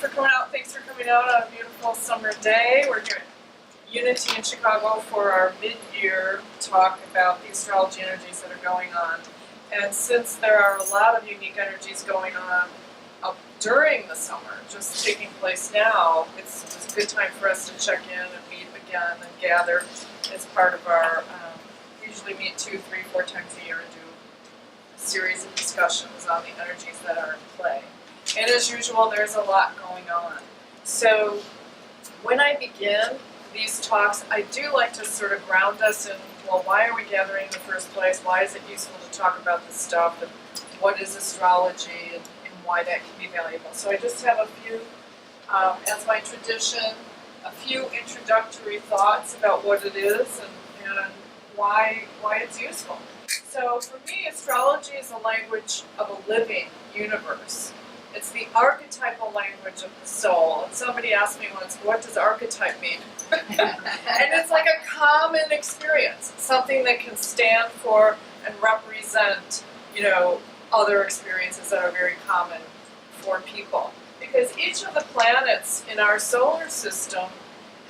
for coming out. Thanks for coming out on a beautiful summer day. We're here at Unity in Chicago for our mid-year talk about the astrology energies that are going on. And since there are a lot of unique energies going on during the summer, just taking place now, it's a good time for us to check in and meet again and gather as part of our, we usually meet 2, 3, 4 times a year and do a series of discussions on the energies that are in play. And as usual, there's a lot going on. So when I begin these talks, I do like to sort of ground us in, well, why are we gathering in the first place? Why is it useful to talk about this stuff? And what is astrology and why that can be valuable? So I just have a few, as my tradition, a few introductory thoughts about what it is and why it's useful. So for me, astrology is a language of a living universe. It's the archetypal language of the soul. And somebody asked me once, what does archetype mean? And it's like a common experience, something that can stand for and represent, other experiences that are very common for people. Because each of the planets in our solar system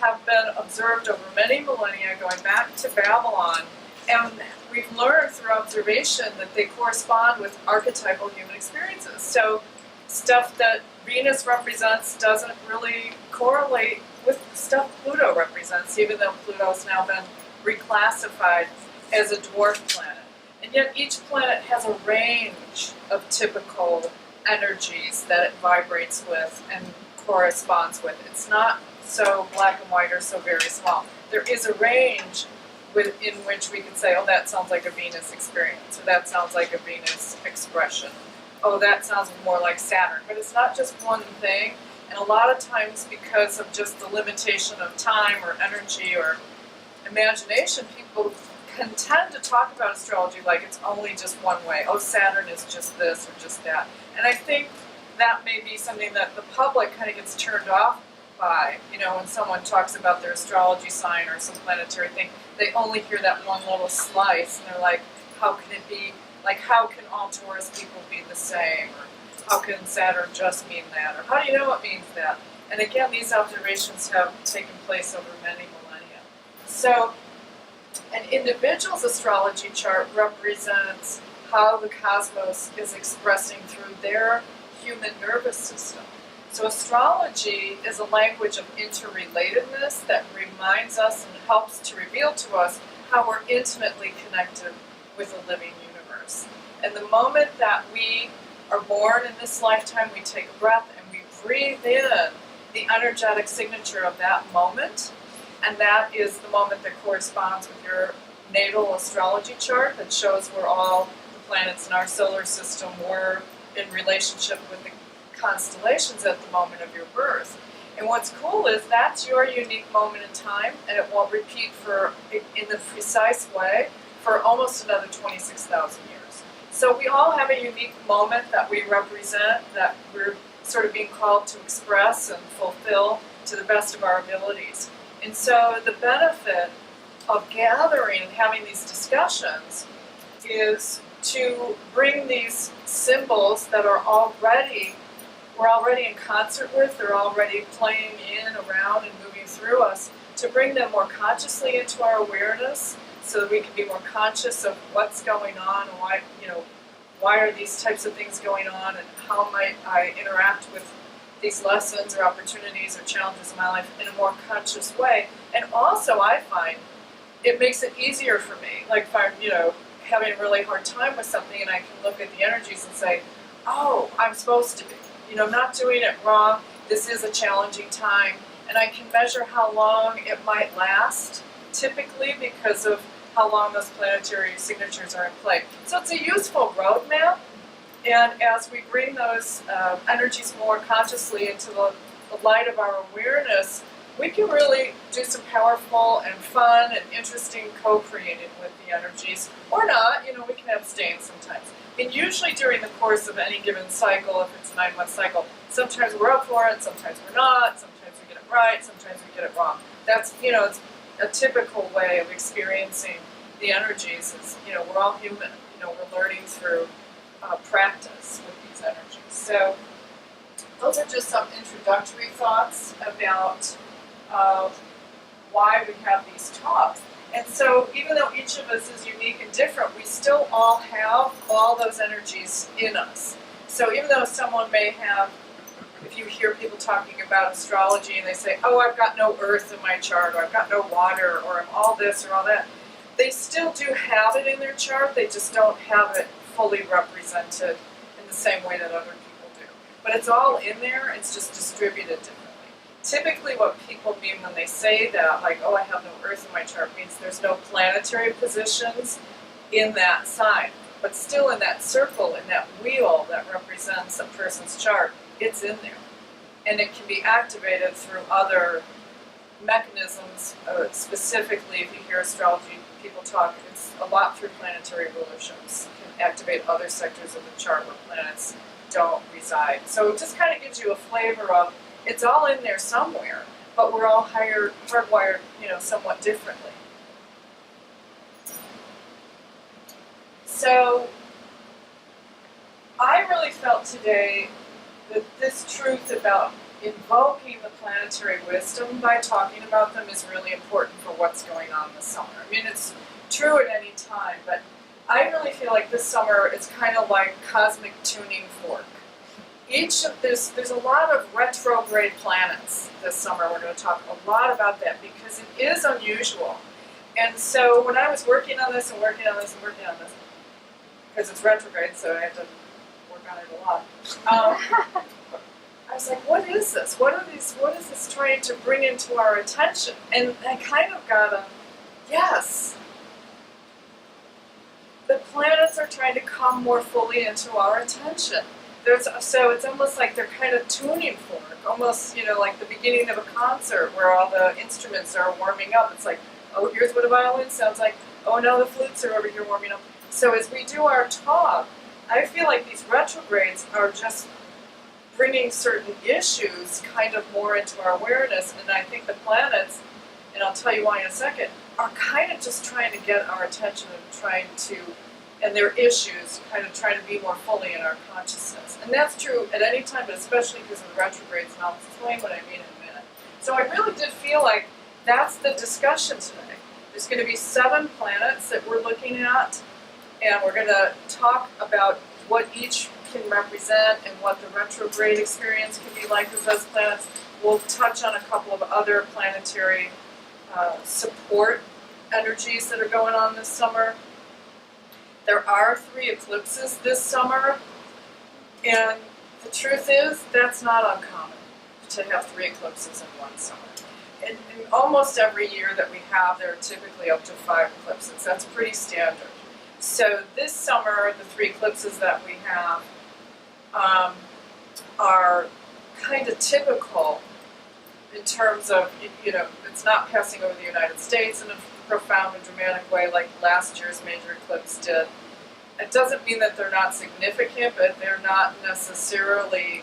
have been observed over many millennia, going back to Babylon, and we've learned through observation that they correspond with archetypal human experiences. So stuff that Venus represents doesn't really correlate with stuff Pluto represents, even though Pluto's now been reclassified as a dwarf planet. And yet each planet has a range of typical energies that it vibrates with and corresponds with. It's not so black and white or so very small. There is a range within which we can say, oh, that sounds like a Venus experience, or that sounds like a Venus expression. Oh, that sounds more like Saturn. But it's not just one thing. And a lot of times, because of just the limitation of time or energy or imagination, people can tend to talk about astrology like it's only just one way. Oh, Saturn is just this or just that. And I think that may be something that the public kind of gets turned off by. When someone talks about their astrology sign or some planetary thing, they only hear that one little slice, and they're like, how can it be? Like, how can all Taurus people be the same? Or how can Saturn just mean that? Or how do you know it means that? And again, these observations have taken place over many millennia. So an individual's astrology chart represents how the cosmos is expressing through their human nervous system. So astrology is a language of interrelatedness that reminds us and helps to reveal to us how we're intimately connected with a living universe. And the moment that we are born in this lifetime, we take a breath and we breathe in the energetic signature of that moment. And that is the moment that corresponds with your natal astrology chart that shows where all the planets in our solar system were in relationship with the constellations at the moment of your birth. And what's cool is that's your unique moment in time, and it won't repeat in the precise way for almost another 26,000 years. So we all have a unique moment that we represent, that we're sort of being called to express and fulfill to the best of our abilities. And so the benefit of gathering and having these discussions is to bring these symbols that we're already in concert with, they're already playing in, around, and moving through us, to bring them more consciously into our awareness so that we can be more conscious of what's going on and why are these types of things going on, and how might I interact with these lessons or opportunities or challenges in my life in a more conscious way. And also I find it makes it easier for me. Like if I'm, having a really hard time with something and I can look at the energies and say, oh, I'm supposed to be. I'm not doing it wrong. This is a challenging time. And I can measure how long it might last, typically because of how long those planetary signatures are in play. So it's a useful roadmap. And as we bring those energies more consciously into the light of our awareness, we can really do some powerful and fun and interesting co-creating with the energies. Or not, we can abstain sometimes. And usually during the course of any given cycle, if it's a 9-month cycle, sometimes we're up for it, sometimes we're not, sometimes we get it right, sometimes we get it wrong. That's, it's a typical way of experiencing the energies is, we're all human. We're learning through practice with these energies. So those are just some introductory thoughts about why we have these talks. And so even though each of us is unique and different, we still all have all those energies in us. So even though someone may have, if you hear people talking about astrology and they say, oh, I've got no earth in my chart, or I've got no water, or I'm all this or all that, they still do have it in their chart, they just don't have it fully represented in the same way that other people do. But it's all in there, it's just distributed differently. Typically what people mean when they say that, like, oh, I have no earth in my chart, means there's no planetary positions in that sign. But still in that circle, in that wheel that represents a person's chart, it's in there. And it can be activated through other mechanisms, specifically if you hear astrology people talk, it's a lot through planetary rulerships. It can activate other sectors of the chart where planets don't reside. So it just kind of gives you a flavor of, it's all in there somewhere, but we're all hardwired, somewhat differently. So I really felt today that this truth about invoking the planetary wisdom by talking about them is really important for what's going on this summer. I mean, it's true at any time, but I really feel like this summer is kind of like cosmic tuning fork. There's a lot of retrograde planets this summer. We're going to talk a lot about that because it is unusual. And so when I was working on this and working on this and working on this, because it's retrograde, so I have to work on it a lot. I was like, what is this? What is this trying to bring into our attention? And I kind of got a, yes. The planets are trying to come more fully into our attention. So it's almost like they're kind of tuning fork, almost, like the beginning of a concert where all the instruments are warming up. It's like, oh, here's what a violin sounds like. Oh, no, the flutes are over here warming up. So as we do our talk, I feel like these retrogrades are just bringing certain issues kind of more into our awareness, and I think the planets, and I'll tell you why in a second, are kind of just trying to get our attention and their issues kind of trying to be more fully in our consciousness. And that's true at any time, but especially because of the retrogrades, and I'll explain what I mean in a minute. So I really did feel like that's the discussion today. There's going to be 7 planets that we're looking at, and we're going to talk about what each can represent and what the retrograde experience can be like with those planets. We'll touch on a couple of other planetary support energies that are going on this summer. There are 3 eclipses this summer, and the truth is that's not uncommon to have 3 eclipses in one summer. And almost every year that we have, there are typically up to 5 eclipses. That's pretty standard. So this summer, the 3 eclipses that we have are kind of typical in terms of, it's not passing over the United States in a profound and dramatic way like last year's major eclipse did. It doesn't mean that they're not significant, but they're not necessarily,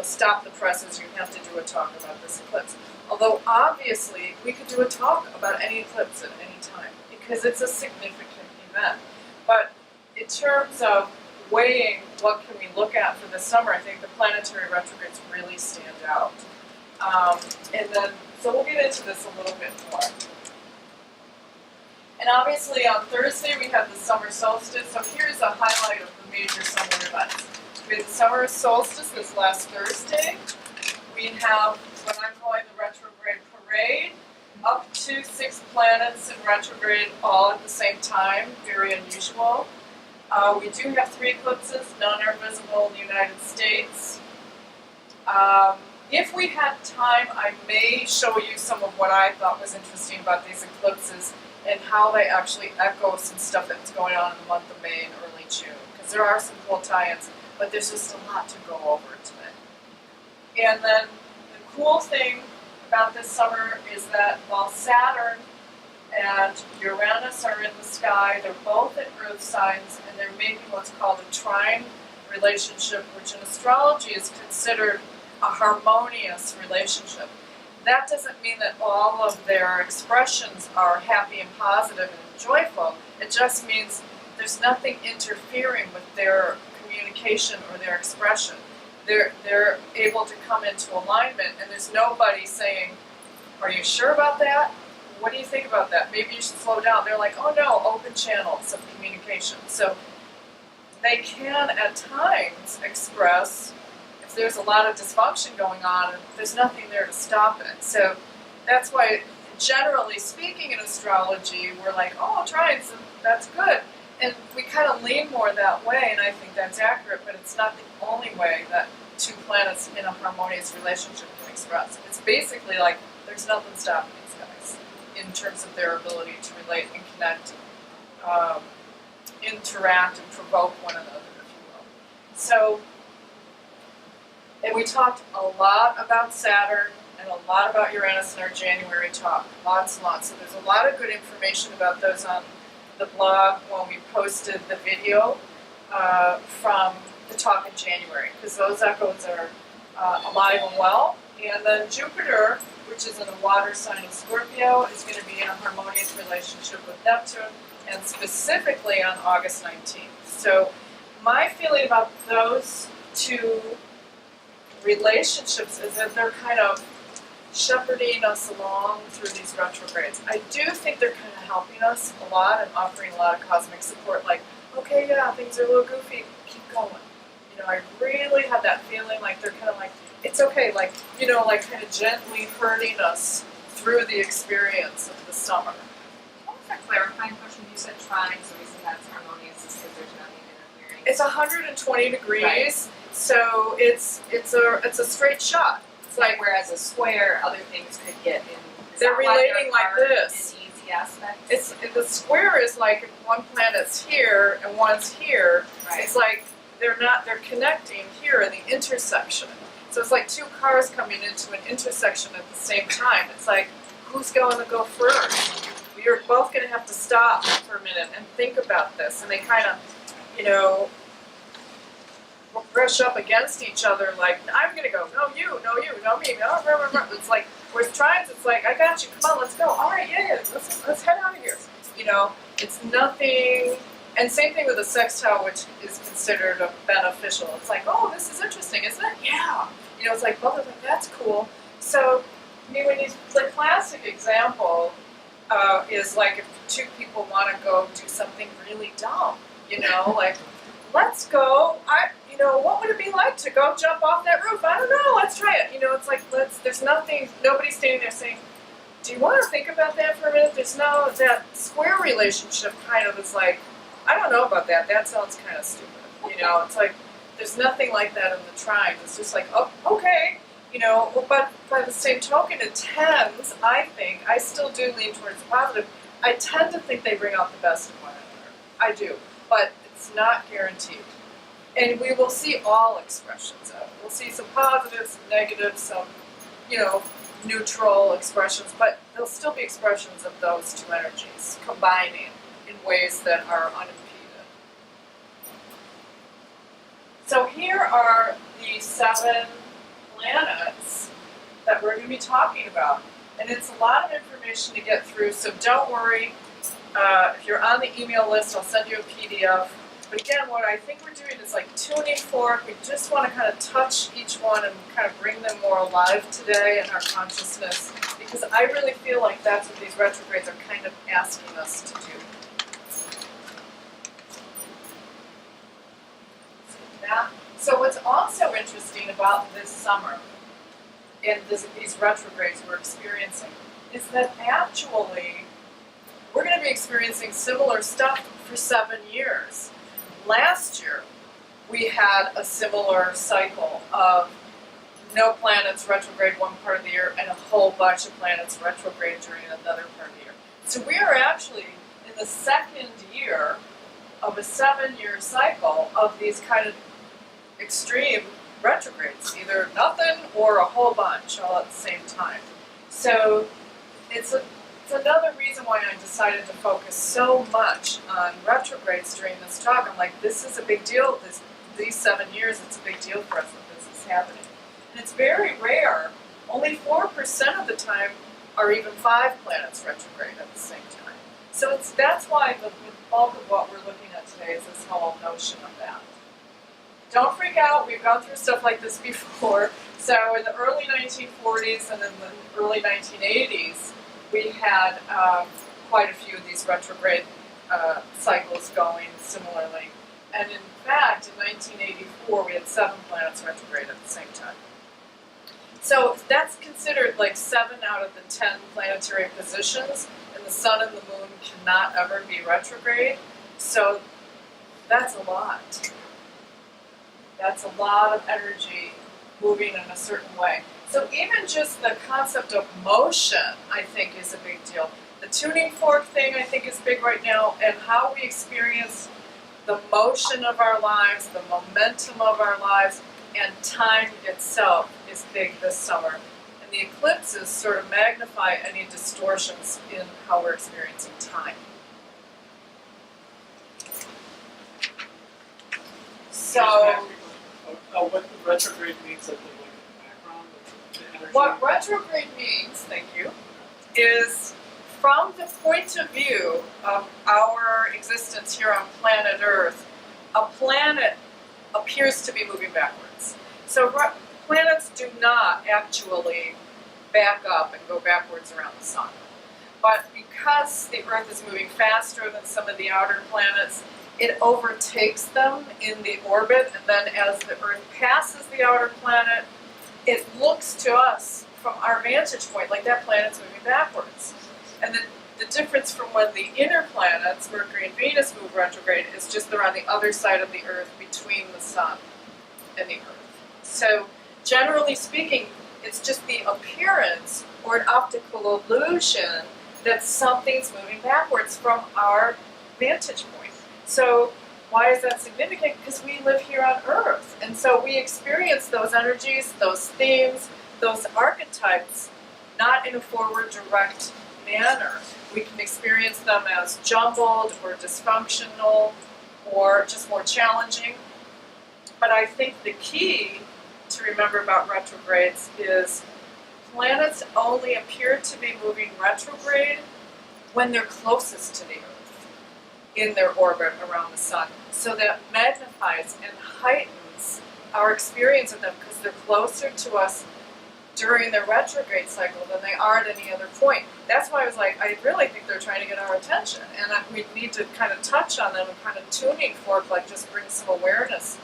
stop the presses, you have to do a talk about this eclipse. Although obviously we could do a talk about any eclipse at any time because it's a significant event. But in terms of weighing what can we look at for this summer, I think the planetary retrogrades really stand out. So we'll get into this a little bit more. And obviously on Thursday we have the summer solstice, so here's a highlight of the major summer events. We had the summer solstice this last Thursday. We have what I'm calling the retrograde parade, up to 6 planets in retrograde all at the same time, very unusual. We do have 3 eclipses, none are visible in the United States. If we had time, I may show you some of what I thought was interesting about these eclipses and how they actually echo some stuff that's going on in the month of May and early June. Because there are some cool tie-ins, but there's just a lot to go over today. And then the cool thing about this summer is that while Saturn and Uranus are in the sky, they're both in Earth signs, and they're making what's called a trine relationship, which in astrology is considered a harmonious relationship. That doesn't mean that all of their expressions are happy and positive and joyful. It just means there's nothing interfering with their communication or their expression. they're able to come into alignment, and there's nobody saying, "Are you sure about that? What do you think about that? Maybe you should slow down." They're like, "Oh no, open channels of communication." So they can at times express if there's a lot of dysfunction going on and there's nothing there to stop it. So that's why, generally speaking, in astrology, we're like, "Oh, trines, that's good." And we kind of lean more that way, and I think that's accurate, but it's not the only way that two planets in a harmonious relationship can express. It's basically like there's nothing stopping these guys in terms of their ability to relate and connect, interact, and provoke one another, if you will. So, and we talked a lot about Saturn and a lot about Uranus in our January talk. Lots and lots. So there's a lot of good information about those on the blog when we posted the video from the talk in January, because those echoes are alive and well. And then Jupiter, which is in the water sign of Scorpio, is going to be in a harmonious relationship with Neptune, and specifically on August 19th. So my feeling about those two relationships is that they're kind of shepherding us along through these retrogrades. I do think they're kind of helping us a lot and offering a lot of cosmic support, like, okay, yeah, things are a little goofy, keep going. You know, I really had that feeling like they're kind of like, it's okay, like, you know, like kind of gently herding us through the experience of the summer. What was that clarifying question? You said trine, so we said that's harmonious because there's nothing interfering. It's 120 degrees, right. So it's a straight shot. It's like whereas a square, other things could get in. They're relating like this. An easy aspect. It's the square is like if one planet's here and one's here. Right. It's like they're connecting here in the intersection. So it's like two cars coming into an intersection at the same time. It's like, who's going to go first? You're both going to have to stop for a minute and think about this. And they kind of, you know, brush up against each other like, I'm going to go, no you, no me, no, rah, rah, rah. It's like, whereas trines, it's like, I got you, come on, let's go. All right, yeah, let's head out of here. You know, it's nothing, and same thing with a sextile, which is considered a beneficial. It's like, oh, this is interesting, isn't it? Yeah. You know, it's like, both of them, that's cool. So, I mean, the classic example is like if two people want to go do something really dumb, you know, like, let's go, you know, what would it be like to go jump off that roof? I don't know, let's try it. You know, it's like, there's nothing, nobody's standing there saying, do you want to think about that for a minute? There's no, that square relationship kind of is like, I don't know about that, that sounds kind of stupid. You know, it's like, there's nothing like that in the trine. It's just like, oh, okay. You know, well, but by the same token, it tends, I think, I still do lean towards the positive, I tend to think they bring out the best of one another. I do. But it's not guaranteed. And we will see all expressions of it. We'll see some positives, some negatives, some, you know, neutral expressions, but there'll still be expressions of those two energies combining in ways that are unimpeded. So here are the 7 planets that we're going to be talking about. And it's a lot of information to get through, so don't worry. If you're on the email list, I'll send you a PDF. But again, what I think we're doing is like tuning fork. We just want to kind of touch each one and kind of bring them more alive today in our consciousness, because I really feel like that's what these retrogrades are kind of asking us to do. So what's also interesting about this summer and these retrogrades we're experiencing is that actually we're going to be experiencing similar stuff for 7 years. Last year, we had a similar cycle of no planets retrograde one part of the year and a whole bunch of planets retrograde during another part of the year. So we are actually in the second year of a 7-year cycle of these kind of extreme retrogrades, either nothing or a whole bunch all at the same time. So it's another reason why I decided to focus so much on retrogrades during this talk. I'm like, this is a big deal. These 7 years, it's a big deal for us that this is happening. And it's very rare. Only 4% of the time are even 5 planets retrograde at the same time. So that's why the bulk of what we're looking at today is this whole notion of that. don't freak out, we've gone through stuff like this before. So in the early 1940s and in the early 1980s, we had quite a few of these retrograde cycles going similarly. And in fact, in 1984, we had 7 planets retrograde at the same time. So that's considered like 7 out of the 10 planetary positions, and the sun and the moon cannot ever be retrograde. So that's a lot. That's a lot of energy moving in a certain way. So even just the concept of motion, I think, is a big deal. The tuning fork thing, I think, is big right now, and how we experience the motion of our lives, the momentum of our lives, and time itself is big this summer. And the eclipses sort of magnify any distortions in how we're experiencing time. So, what the retrograde means, like in the background, the energy. what retrograde means, thank you, is from the point of view of our existence here on planet Earth, a planet appears to be moving backwards. So planets do not actually back up and go backwards around the sun. But because the Earth is moving faster than some of the outer planets, it overtakes them in the orbit, and then as the Earth passes the outer planet, it looks to us from our vantage point like that planet's moving backwards. And the difference from when the inner planets, Mercury and Venus, move retrograde is just they're on the other side of the Earth between the Sun and the Earth. So generally speaking, it's just the appearance or an optical illusion that something's moving backwards from our vantage point. So why is that significant? Because we live here on Earth. And so we experience those energies, those themes, those archetypes, not in a forward direct manner. We can experience them as jumbled or dysfunctional or just more challenging. But I think the key to remember about retrogrades is planets only appear to be moving retrograde when they're closest to the Earth in their orbit around the sun. So that magnifies and heightens our experience of them because they're closer to us during their retrograde cycle than they are at any other point. That's why I was like, I really think they're trying to get our attention, and we need to kind of touch on them and kind of tuning fork, like just bring some awareness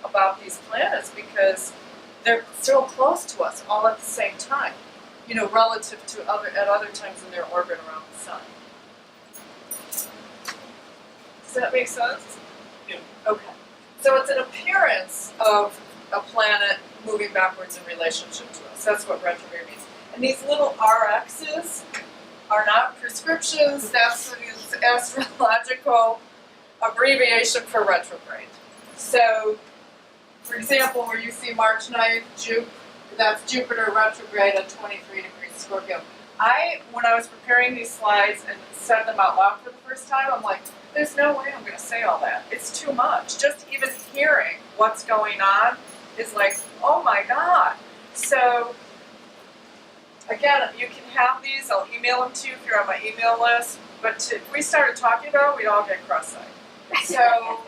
about these planets because they're so close to us all at the same time, you know, relative to at other times in their orbit around the sun. Does that make sense? Yeah. Okay. So it's an appearance of a planet moving backwards in relationship to us. That's what retrograde means. And these little RXs are not prescriptions. That's the astrological abbreviation for retrograde. So, for example, where you see March 9th, that's Jupiter retrograde at 23 degrees Scorpio. When I was preparing these slides and said them out loud for the first time, I'm like, there's no way I'm going to say all that. It's too much. Just even hearing what's going on is like, oh my God. So, again, you can have these. I'll email them to you if you're on my email list. But if we started talking about it, we'd all get cross-eyed. So,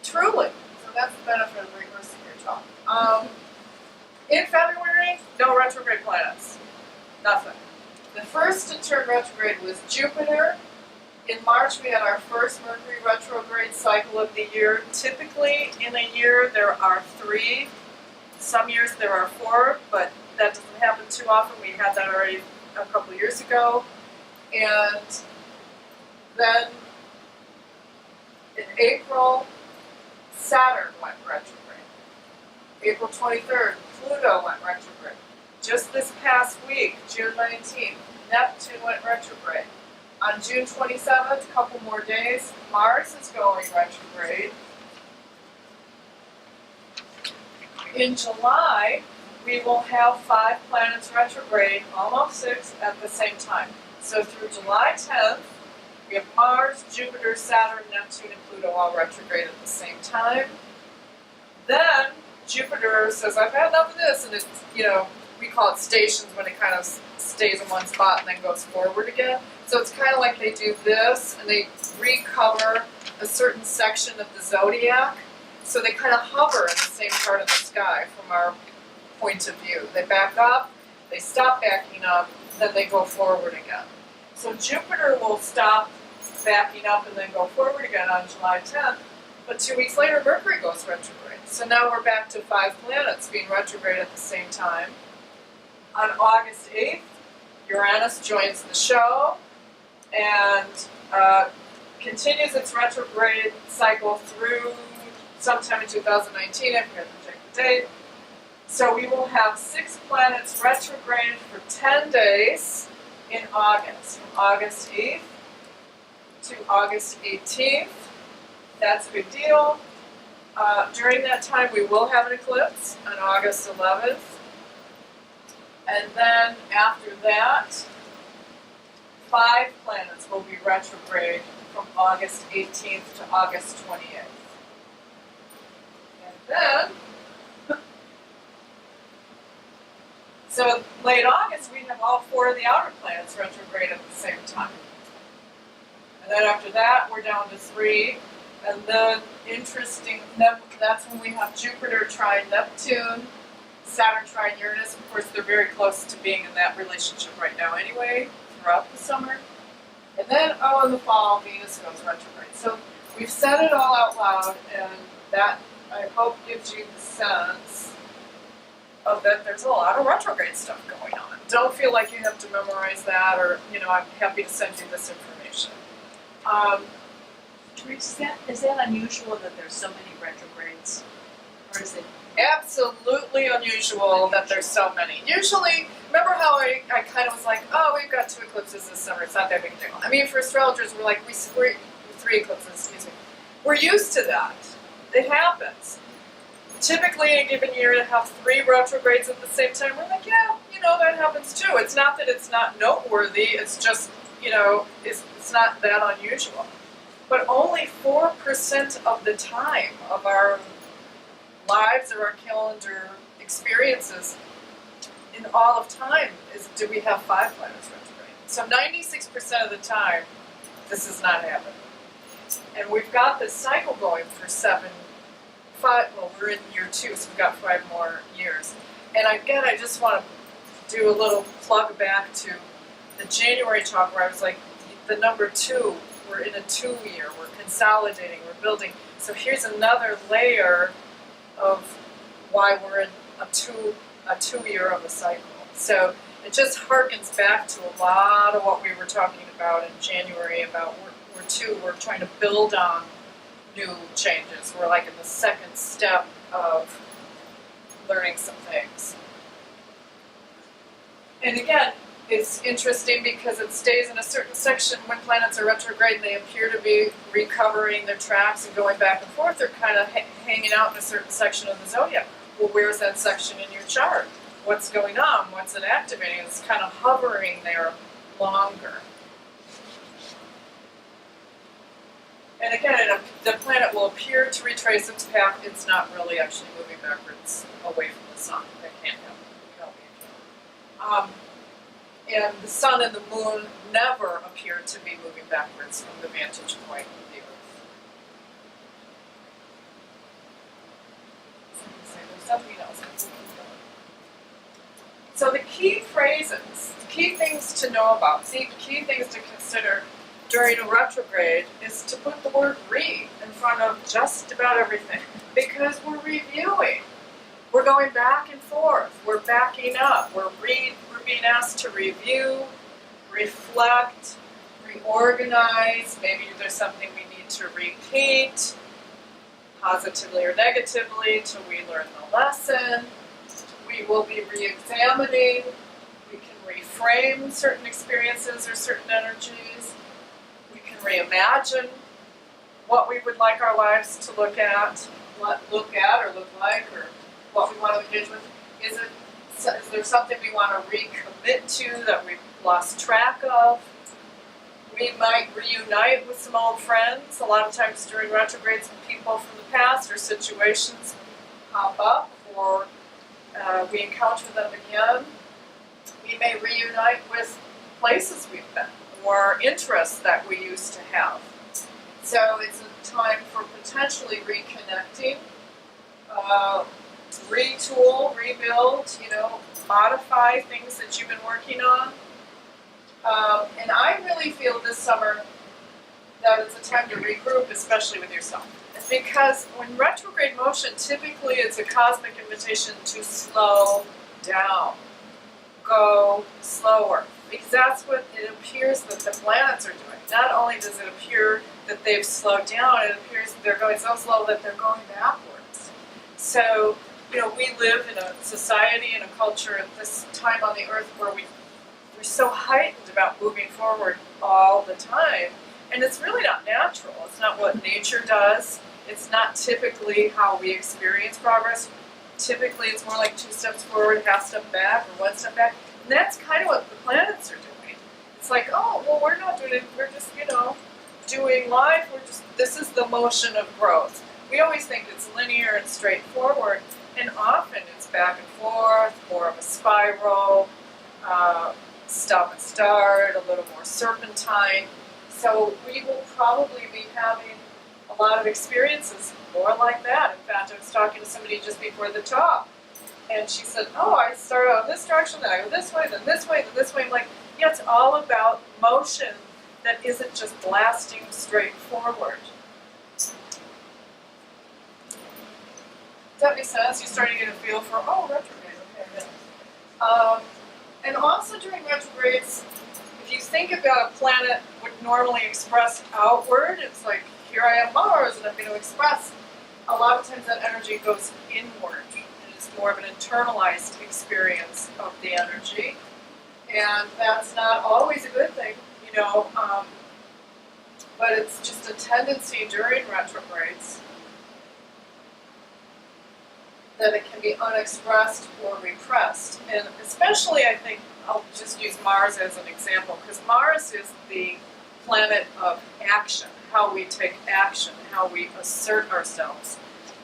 truly. So that's the benefit of reversing your talk. In February, no retrograde planets. Nothing. The first to turn retrograde was Jupiter. In March, we had our first Mercury retrograde cycle of the year. Typically, in a year, there are 3. Some years there are 4, but that doesn't happen too often. We had that already a couple years ago. And then in April, Saturn went retrograde. April 23rd, Pluto went retrograde. Just this past week, June 19th, Neptune went retrograde. On June 27th, a couple more days, Mars is going retrograde. In July, we will have 5 planets retrograde, almost 6, at the same time. So through July 10th, we have Mars, Jupiter, Saturn, Neptune, and Pluto all retrograde at the same time. Then Jupiter says, I've had enough of this, and it's, we call it stations when it kind of stays in one spot and then goes forward again. So it's kind of like they do this, and they recover a certain section of the Zodiac, So they kind of hover in the same part of the sky from our point of view. They back up, they stop backing up, then they go forward again. So Jupiter will stop backing up and then go forward again on July 10th, but 2 weeks later Mercury goes retrograde. So now we're back to 5 planets being retrograde at the same time. On August 8th, Uranus joins the show and continues its retrograde cycle through sometime in 2019, if you have to check the date. So we will have 6 planets retrograde for 10 days in August, from August 8th to August 18th. That's a big deal. During that time, we will have an eclipse on August 11th. And then after that, 5 planets will be retrograde from August 18th to August 28th. And then, so late August, we have all 4 of the outer planets retrograde at the same time. And then after that, we're down to 3. And then that's when we have Jupiter trine Neptune, Saturn trine Uranus. Of course, they're very close to being in that relationship right now anyway, throughout the summer. And then, in the fall, Venus goes retrograde. So we've said it all out loud, and that, I hope, gives you the sense of that there's a lot of retrograde stuff going on. Don't feel like you have to memorize that, or, I'm happy to send you this information. Therese, is that unusual that there's so many retrogrades? Or is it? Absolutely unusual that there's so many. Usually, remember how I kind of was like, we've got 2 eclipses this summer, it's not that big a deal. I mean, for astrologers, we're like, we're 3 eclipses, excuse me. We're used to that. It happens. Typically, in a given year, to have 3 retrogrades at the same time, we're like, yeah, that happens too. It's not that it's not noteworthy, it's just, it's not that unusual. But only 4% of the time of our lives or our calendar experiences in all of time do we have 5 planets retrograde. So 96% of the time, this is not happening. And we've got this cycle going for 5, we're in year 2, so we've got 5 more years. And again, I just want to do a little plug back to the January talk where I was like, the number 2, we're in a 2 year, we're consolidating, we're building. So here's another layer of why we're in a 2 year of a cycle. So it just harkens back to a lot of what we were talking about in January about we're trying to build on new changes. We're like in the second step of learning some things. And again, it's interesting because it stays in a certain section when planets are retrograde and they appear to be recovering their tracks and going back and forth. They're kind of hanging out in a certain section of the zodiac. Well, where's that section in your chart? What's going on? What's it activating? It's kind of hovering there longer. And again, the planet will appear to retrace its path. It's not really actually moving backwards away from the sun. That can't happen. And the sun and the moon never appear to be moving backwards from the vantage point of the Earth. There's something else. So the key phrases, the key things to know about, the key things to consider during a retrograde is to put the word "re" in front of just about everything, because we're reviewing. We're going back and forth. We're backing up. We're being asked to review, reflect, reorganize. Maybe there's something we need to repeat, positively or negatively, till we learn the lesson. We will be re-examining. We can reframe certain experiences or certain energies. We can reimagine what we would like our lives to look at or look like, or what we want to engage with. Is there something we want to recommit to that we've lost track of? We might reunite with some old friends. A lot of times during retrogrades, people from the past or situations pop up, or we encounter them again. We may reunite with places we've been or interests that we used to have. So it's a time for potentially reconnecting retool, rebuild, modify things that you've been working on. And I really feel this summer that it's a time to regroup, especially with yourself. Because when retrograde motion, typically it's a cosmic invitation to slow down, go slower. Because that's what it appears that the planets are doing. Not only does it appear that they've slowed down, it appears that they're going so slow that they're going backwards. So, we live in a society and a culture at this time on the earth where we're so heightened about moving forward all the time. And it's really not natural. It's not what nature does. It's not typically how we experience progress. Typically, it's more like 2 steps forward, half step back, or 1 step back. And that's kind of what the planets are doing. It's like, oh, well, we're not doing it. We're just, doing life. This is the motion of growth. We always think it's linear and straightforward, and often it's back and forth, more of a spiral, stop and start, a little more serpentine. So we will probably be having a lot of experiences more like that. In fact, I was talking to somebody just before the talk, and she said, oh, I started on this direction, then I go this way, then this way, then this way. I'm like, yeah, it's all about motion that isn't just blasting straight forward. Does that make sense? You're starting to get a feel for, retrograde, okay. And also during retrogrades, if you think about a planet would normally express outward, it's like, here I am Mars, and I'm going to express. A lot of times that energy goes inward, and it's more of an internalized experience of the energy. And that's not always a good thing, but it's just a tendency during retrogrades that it can be unexpressed or repressed. And especially, I think, I'll just use Mars as an example, because Mars is the planet of action, how we take action, how we assert ourselves,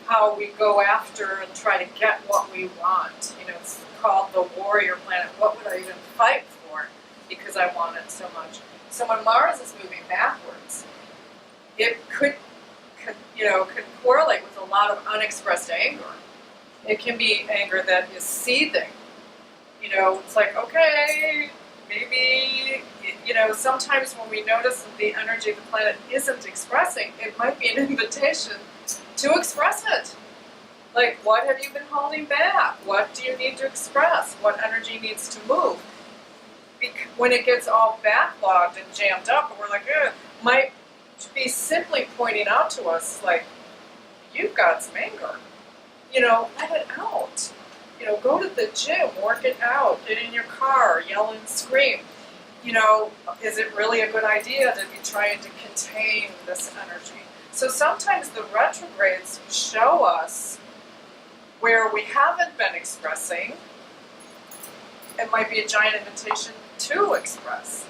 how we go after and try to get what we want. It's called the warrior planet. What would I even fight for because I want it so much? So when Mars is moving backwards, it could correlate with a lot of unexpressed anger. It can be anger that is seething. It's like, okay, maybe, sometimes when we notice that the energy of the planet isn't expressing, it might be an invitation to express it. Like, what have you been holding back? What do you need to express? What energy needs to move? When it gets all backlogged and jammed up, and we're like, might be simply pointing out to us, like, you've got some anger. Let it out. Go to the gym, work it out, get in your car, yell and scream. Is it really a good idea to be trying to contain this energy? So sometimes the retrogrades show us where we haven't been expressing. It might be a giant invitation to express.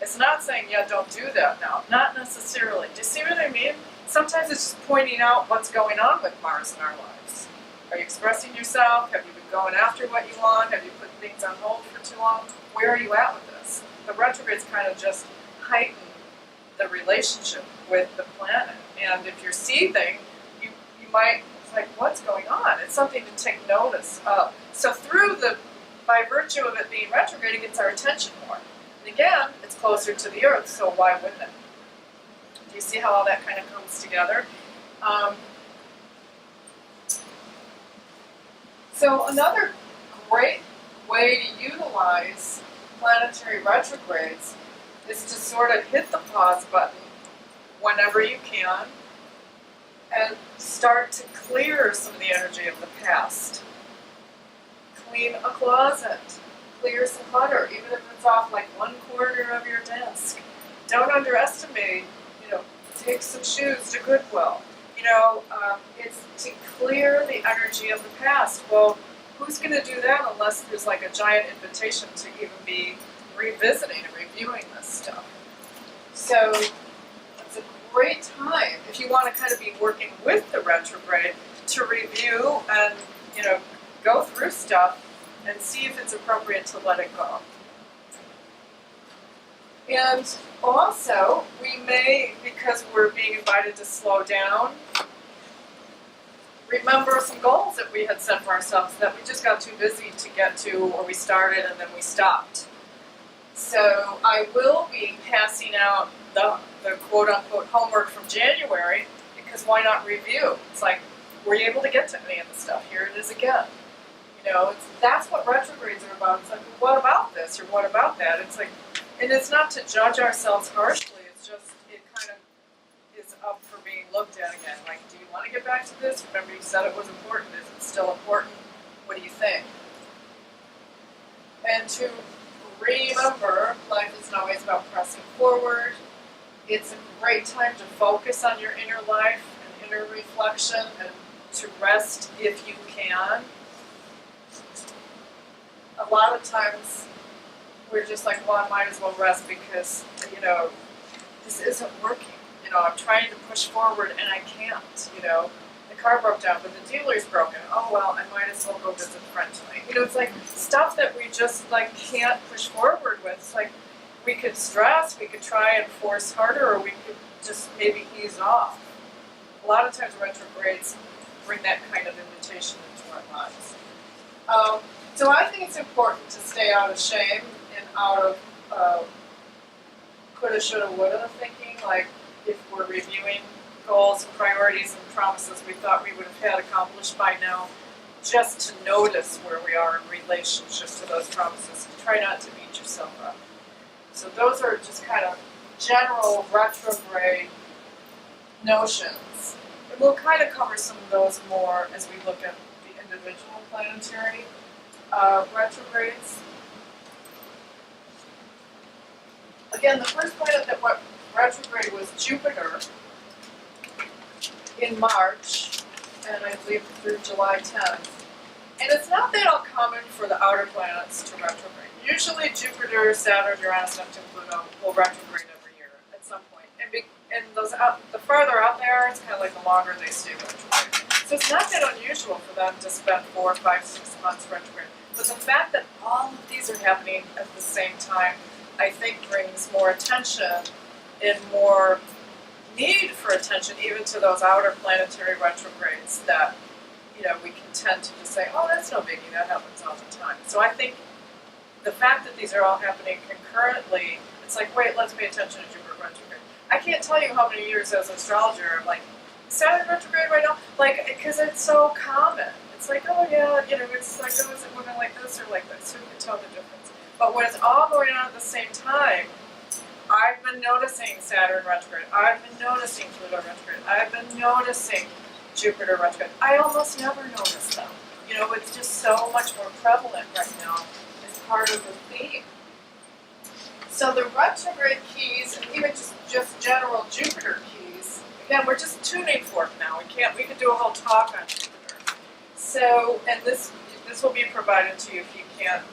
It's not saying, yeah, don't do that now. Not necessarily. Do you see what I mean? Sometimes it's just pointing out what's going on with Mars in our lives. Are you expressing yourself? Have you been going after what you want? Have you put things on hold for too long? Where are you at with this? The retrogrades kind of just heighten the relationship with the planet. And if you're seething, you might, it's like, what's going on? It's something to take notice of. So by virtue of it being retrograde, it gets our attention more. And again, it's closer to the Earth, so why wouldn't it? Do you see how all that kind of comes together? So another great way to utilize planetary retrogrades is to sort of hit the pause button whenever you can and start to clear some of the energy of the past. Clean a closet, clear some clutter, even if it's off like one corner of your desk. Don't underestimate, take some shoes to Goodwill. It's to clear the energy of the past. Well, who's going to do that unless there's like a giant invitation to even be revisiting and reviewing this stuff? So it's a great time if you want to kind of be working with the retrograde to review and, go through stuff and see if it's appropriate to let it go. And also, we may, because we're being invited to slow down, remember some goals that we had set for ourselves that we just got too busy to get to, or we started and then we stopped. So I will be passing out the quote-unquote homework from January, because why not review? It's like, were you able to get to any of the stuff? Here it is again. You know, that's what retrogrades are about. It's like, well, what about this or what about that? It's like, and it's not to judge ourselves harshly. It's just, it kind of is up for being looked at again. Like, do you want to get back to this? Remember you said it was important. Is it still important? What do you think? And to remember, life isn't always about pressing forward. It's a great time to focus on your inner life and inner reflection and to rest if you can. A lot of times we're just like, well, I might as well rest because, you know, this isn't working. You know, I'm trying to push forward and I can't, you know. The car broke down, but the dealer's broken. Oh, well, I might as well go visit a friend tonight. You know, it's like stuff that we just, like, can't push forward with. It's like we could stress, we could try and force harder, or we could just maybe ease off. A lot of times retrogrades bring that kind of invitation into our lives. So I think it's important to stay out of shame and out of coulda, shoulda, woulda thinking. Like if we're reviewing goals and priorities and promises we thought we would have had accomplished by now, just to notice where we are in relationship to those promises. Try not to beat yourself up. So those are just kind of general retrograde notions. And we'll kind of cover some of those more as we look at the individual planetary retrogrades. Again, the first planet that went retrograde was Jupiter in March, and I believe through July 10th. And it's not that uncommon for the outer planets to retrograde. Usually Jupiter, Saturn, Uranus, Neptune, Pluto will retrograde every year at some point. And those the farther out they are, it's kind of like the longer they stay retrograde. So it's not that unusual for them to spend 4, 5, 6 months retrograde. But the fact that all of these are happening at the same time, I think brings more attention and more need for attention even to those outer planetary retrogrades that, you know, we can tend to just say, oh, that's no biggie, that happens all the time. So I think the fact that these are all happening concurrently, it's like, wait, let's pay attention to Jupiter retrograde. I can't tell you how many years as an astrologer I'm like, Saturn retrograde right now? Like, because it's so common. It's like, oh yeah, you know, it's like, oh, is it moving like this or like this? Who can tell the difference? But when it's all going on at the same time, I've been noticing Saturn retrograde. I've been noticing Pluto retrograde. I've been noticing Jupiter retrograde. I almost never notice them. You know, it's just so much more prevalent right now as part of the theme. So the retrograde keys, and even just general Jupiter keys, again, we're just tuning fork now. We could do a whole talk on Jupiter. So, and this will be provided to you if you can't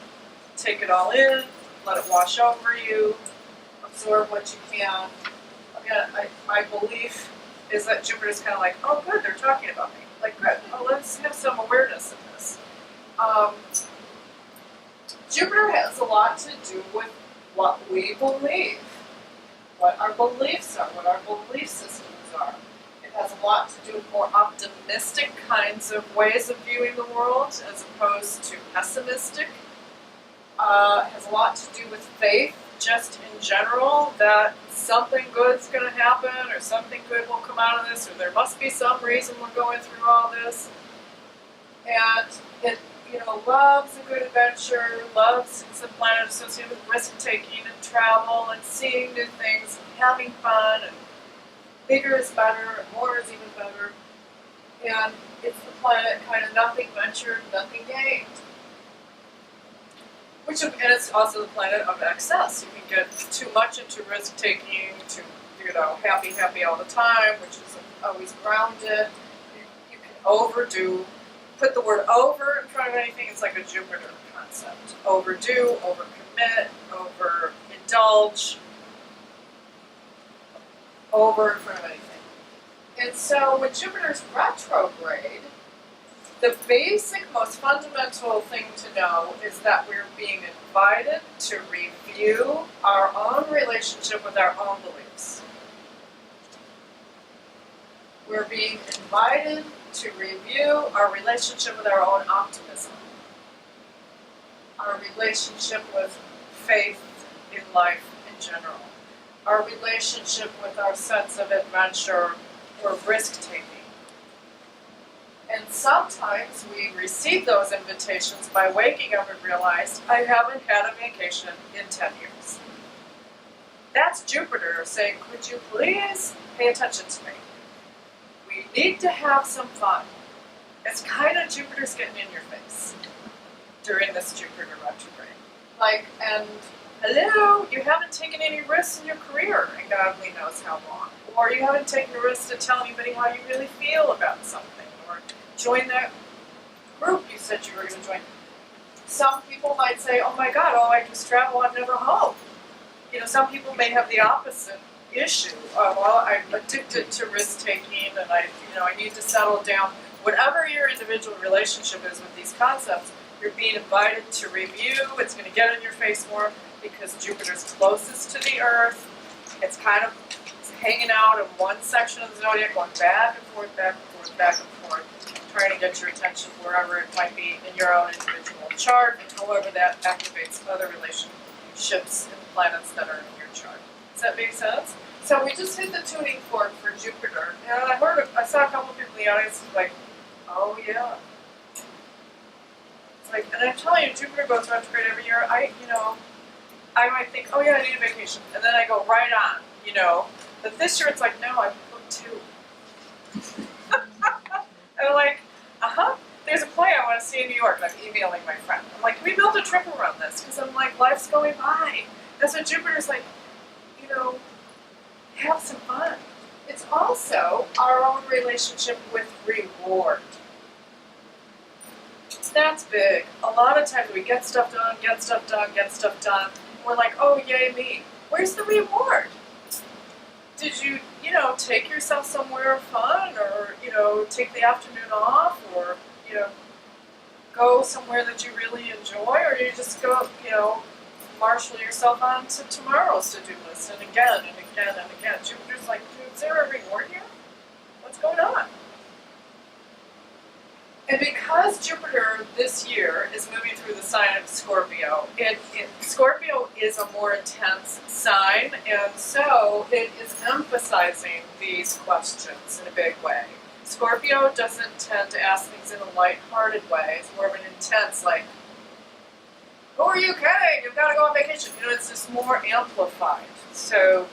take it all in, let it wash over you, absorb what you can. Again, my belief is that Jupiter's kind of like, oh good, they're talking about me. Like good, oh let's have some awareness of this. Jupiter has a lot to do with what we believe, what our beliefs are, what our belief systems are. It has a lot to do with more optimistic kinds of ways of viewing the world as opposed to pessimistic. It has a lot to do with faith, just in general, that something good's going to happen or something good will come out of this or there must be some reason we're going through all this. And it, you know, loves a good adventure, it's a planet associated with risk-taking and travel and seeing new things and having fun, and bigger is better and more is even better. And it's the planet kind of nothing ventured, nothing gained. And it's also the planet of excess. You can get too much into risk-taking, to, you know, happy all the time, which is always grounded. You can overdo. Put the word over in front of anything, it's like a Jupiter concept. Overdo, overcommit, overindulge, over in front of anything. And so when Jupiter's retrograde, the basic, most fundamental thing to know is that we're being invited to review our own relationship with our own beliefs. We're being invited to review our relationship with our own optimism, our relationship with faith in life in general, our relationship with our sense of adventure or risk-taking. And sometimes we receive those invitations by waking up and realize, I haven't had a vacation in 10 years. That's Jupiter saying, could you please pay attention to me? We need to have some fun. It's kind of Jupiter's getting in your face during this Jupiter retrograde. Like, and hello, you haven't taken any risks in your career, and God only knows how long. Or you haven't taken a risk to tell anybody how you really feel about something. Or join that group you said you were going to join. Some people might say, oh my God, I just travel, I'm never home. You know, some people may have the opposite issue. Well, I'm addicted to risk-taking and I need to settle down. Whatever your individual relationship is with these concepts, you're being invited to review. It's going to get in your face more because Jupiter's closest to the Earth. It's kind of hanging out in one section of the zodiac, going back and forth, back and forth, back and forth, trying to get your attention wherever it might be in your own individual chart, and however that activates other relationships and planets that are in your chart. Does that make sense? So we just hit the tuning fork for Jupiter, and I saw a couple of people in the audience like, oh yeah. It's like, and I'm telling you, Jupiter goes retrograde every year. I might think, oh yeah, I need a vacation, and then I go right on, But this year it's like, no, I booked 2. And I'm like, there's a play I want to see in New York. And I'm emailing my friend. I'm like, can we build a trip around this? Because I'm like, life's going by. And so Jupiter's like, have some fun. It's also our own relationship with reward. That's big. A lot of times we get stuff done. We're like, oh, yay me. Where's the reward? Did you, take yourself somewhere fun or, take the afternoon off or, go somewhere that you really enjoy or you just go, marshal yourself on to tomorrow's to-do list and again and again and again. Jupiter's like, dude, is there a reward here? What's going on? And because Jupiter this year is moving through the sign of Scorpio, Scorpio is a more intense sign, and so it is emphasizing these questions in a big way. Scorpio doesn't tend to ask things in a light-hearted way. It's more of an intense, like, who are you kidding? You've got to go on vacation. It's just more amplified. So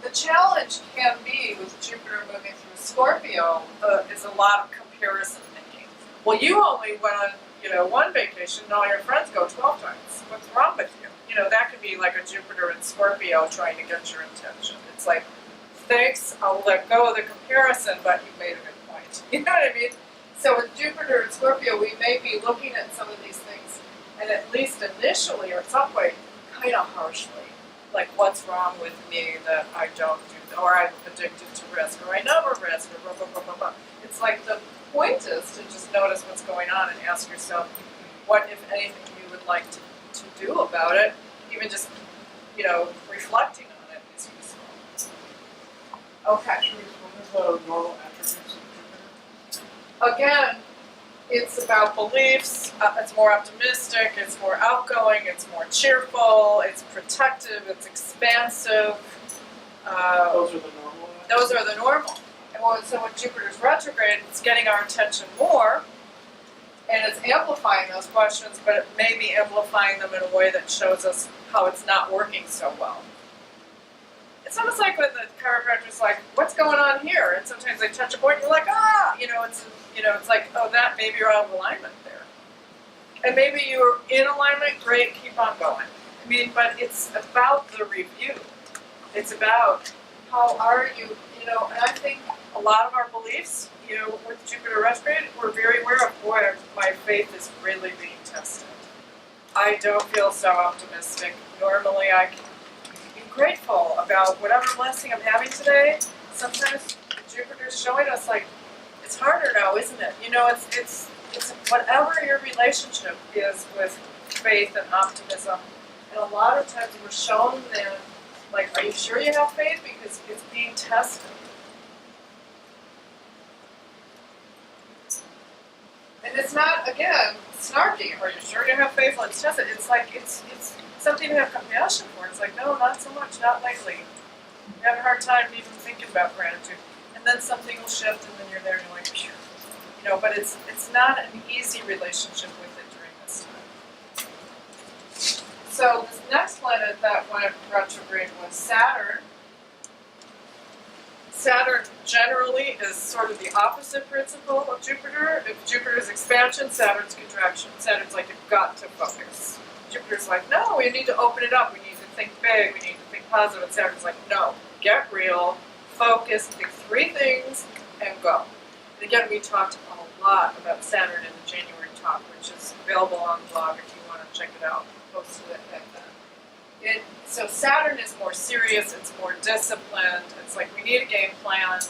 the challenge can be with Jupiter moving through Scorpio is a lot of comparison thinking. Well, you only went on, one vacation and all your friends go 12 times. What's wrong with you? That could be like a Jupiter and Scorpio trying to get your attention. It's like, thanks, I'll let go of the comparison, but you made a good point. You know what I mean? So with Jupiter and Scorpio, we may be looking at some of these things, and at least initially or some way, kind of harshly. Like, what's wrong with me that I don't do, or I'm addicted to risk, or I never risk, or blah, blah, blah, blah, blah. It's like the point is to just notice what's going on and ask yourself what, if anything, you would like to do about it. Even just, reflecting on it is useful. Okay. What are the normal attributes of Jupiter? Again, it's about beliefs, it's more optimistic, it's more outgoing, it's more cheerful, it's protective, it's expansive. Those are the normal attributes? Those are the normal. And so when Jupiter's retrograde, it's getting our attention more, and it's amplifying those questions, but it may be amplifying them in a way that shows us how it's not working so well. It's almost like when the chiropractor's like, what's going on here? And sometimes they touch a point and you're like, it's like, oh, that maybe you're out of alignment there. And maybe you're in alignment, great, keep on going. But it's about the review. It's about how are you, and I think a lot of our beliefs, with Jupiter retrograde, we're very aware of, boy, my faith is really being tested. I don't feel so optimistic. Normally I can be grateful about whatever blessing I'm having today. Sometimes Jupiter's showing us, like, it's harder now, isn't it? It's whatever your relationship is with faith and optimism. And a lot of times we're shown then, like, are you sure you have faith? Because it's being tested. And it's not, again, snarky. Are you sure you have faith? It's just, it's like, it's something to have compassion for. It's like, no, not so much, not lately. You have a hard time even thinking about gratitude. And then something will shift and then you're there and you're like, phew. You know, but it's not an easy relationship with it during this time. So this next planet that went retrograde was Saturn. Saturn generally is sort of the opposite principle of Jupiter. If Jupiter's expansion, Saturn's contraction. Saturn's like, you've got to focus. Jupiter's like, no, we need to open it up. We need to think big. We need to think positive. And Saturn's like, no, get real, focus, pick 3 things, and go. And again, we talked a lot about Saturn in the January talk, which is available on the blog if you want to check it out. Posted it back then. So Saturn is more serious, it's more disciplined, it's like we need a game plan,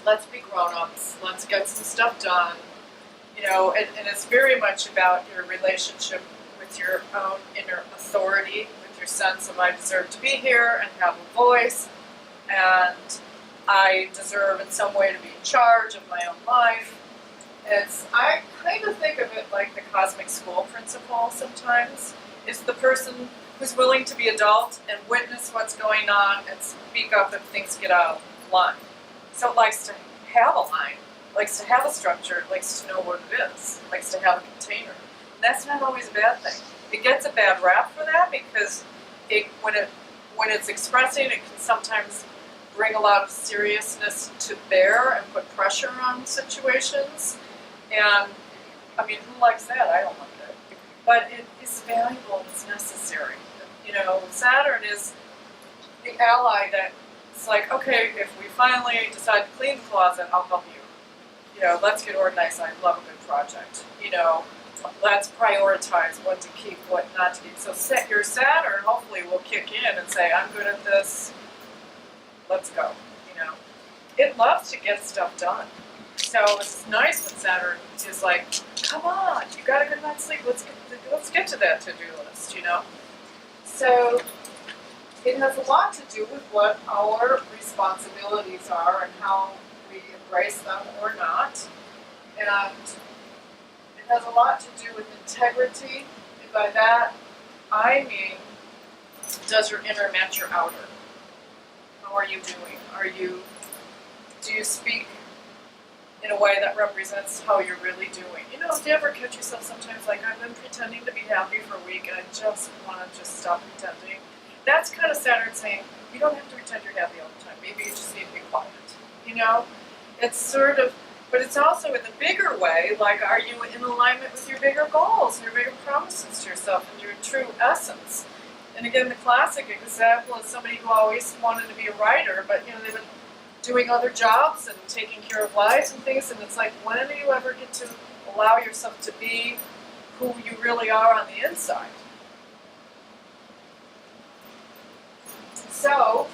let's be grown-ups, let's get some stuff done, you know, and it's very much about your relationship with your own inner authority, with your sense of I deserve to be here and have a voice, and I deserve in some way to be in charge of my own life. I kind of think of it like the cosmic school principle sometimes. It's the person who's willing to be adult and witness what's going on and speak up if things get out of line. So it likes to have a line, likes to have a structure, likes to know what it is, likes to have a container. And that's not always a bad thing. It gets a bad rap for that because when it's expressing, it can sometimes bring a lot of seriousness to bear and put pressure on situations. And I mean, who likes that? I don't like it. But it is valuable and it's necessary. You know, Saturn is the ally that's like, okay, if we finally decide to clean the closet, I'll help you. You know, let's get organized. I love a good project. You know, let's prioritize what to keep, what not to keep. So your Saturn hopefully will kick in and say, I'm good at this. Let's go. You know, it loves to get stuff done. So it's nice when Saturn is like, come on, you got a good night's sleep. Let's get to that to-do list. You know. So it has a lot to do with what our responsibilities are and how we embrace them or not. And it has a lot to do with integrity. And by that, I mean, does your inner match your outer? How are you doing? Do you speak in a way that represents how you're really doing? You know, do you ever catch yourself sometimes like, I've been pretending to be happy for a week and I just want to just stop pretending? That's kind of Saturn saying, you don't have to pretend you're happy all the time. Maybe you just need to be quiet. You know? It's sort of, but it's also in the bigger way, like, are you in alignment with your bigger goals, your bigger promises to yourself, and your true essence? And again, the classic example is somebody who always wanted to be a writer, but, you know, they've been doing other jobs and taking care of lives and things, and it's like, when do you ever get to allow yourself to be who you really are on the inside? So,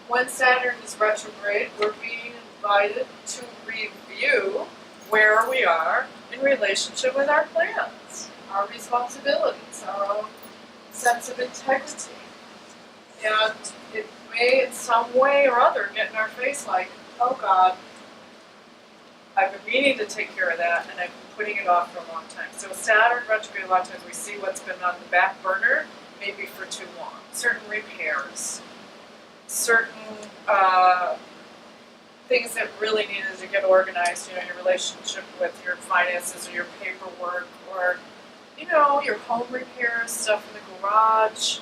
when Saturn is retrograde, we're being invited to review where we are in relationship with our plans, our responsibilities, our own sense of integrity. And it may in some way or other get in our face like, oh God, I've been meaning to take care of that and I've been putting it off for a long time. So Saturn retrograde, a lot of times we see what's been on the back burner maybe for too long. Certain repairs, certain things that really needed to get organized, you know, your relationship with your finances or your paperwork or, you know, your home repairs, stuff in the garage,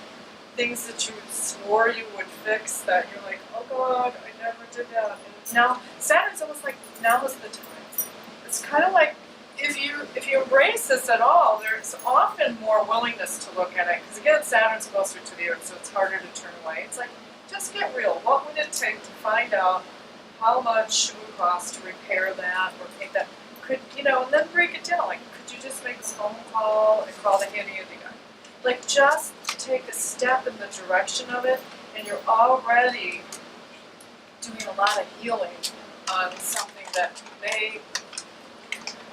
things that you swore you would fix that you're like, oh God, I never did that. And now, Saturn's almost like, now is the time. It's kind of like, if you embrace this at all, there's often more willingness to look at it, because again, Saturn's closer to the Earth, so it's harder to turn away. It's like, just get real. What would it take to find out how much it would cost to repair that or take that? Could, you know, and then break it down. Like, could you just make a phone call and call the handy-dandy guy? Like, just take a step in the direction of it, and you're already doing a lot of healing on something that may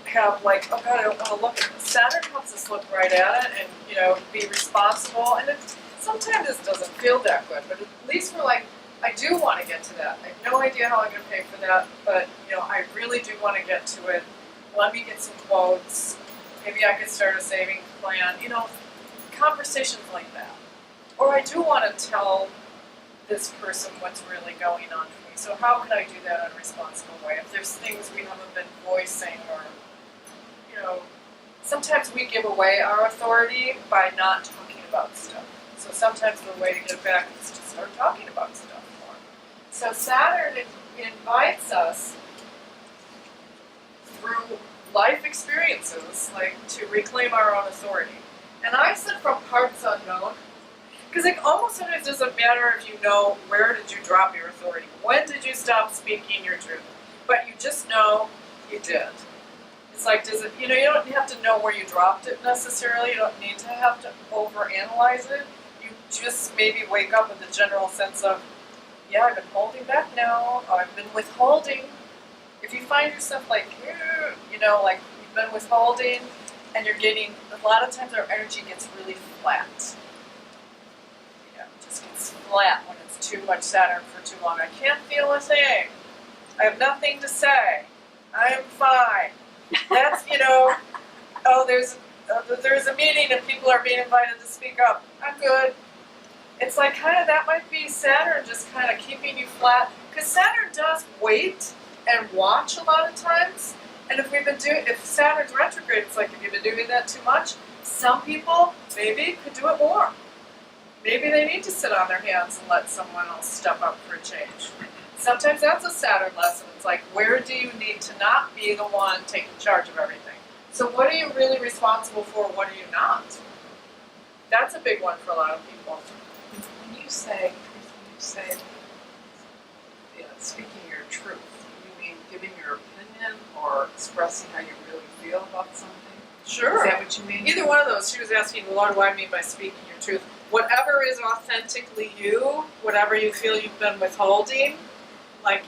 have like, oh God, I don't want to look at this. Saturn helps us look right at it and, you know, be responsible. And sometimes this doesn't feel that good, but at least we're like, I do want to get to that. I have no idea how I'm going to pay for that, but, you know, I really do want to get to it. let me get some quotes, maybe I could start a savings plan, you know, conversations like that. Or I do want to tell this person what's really going on for me, so how can I do that in a responsible way? If there's things we haven't been voicing, or, you know, sometimes we give away our authority by not talking about stuff. So sometimes the way to get it back is to start talking about stuff more. So Saturn invites us through life experiences, like, to reclaim our own authority. And I said from parts unknown, because it almost sometimes doesn't matter if you know where did you drop your authority, when did you stop speaking your truth, but you just know you did. It's like, does it, you know, you don't have to know where you dropped it necessarily, you don't need to have to overanalyze it, you just maybe wake up with the general sense of, yeah, I've been holding back now, I've been withholding. If you find yourself like, you know, like you've been withholding and you're getting, a lot of times our energy gets really flat. You know, it just gets flat when it's too much Saturn for too long. I can't feel a thing. I have nothing to say. I am fine. That's, you know, oh, there's a meeting and people are being invited to speak up. I'm good. It's like kind of, that might be Saturn just kind of keeping you flat. Because Saturn does wait and watch a lot of times. And if Saturn's retrograde, it's like if you've been doing that too much, some people maybe could do it more. Maybe they need to sit on their hands and let someone else step up for a change. Sometimes that's a Saturn lesson. It's like, where do you need to not be the one taking charge of everything? So what are you really responsible for, what are you not? That's a big one for a lot of people. When you say speaking your truth, you mean giving your opinion or expressing how you really feel about something? Sure. Is that what you mean? Either one of those. She was asking, Lord, what do I mean by speaking your truth? Whatever is authentically you, whatever you feel you've been withholding, like,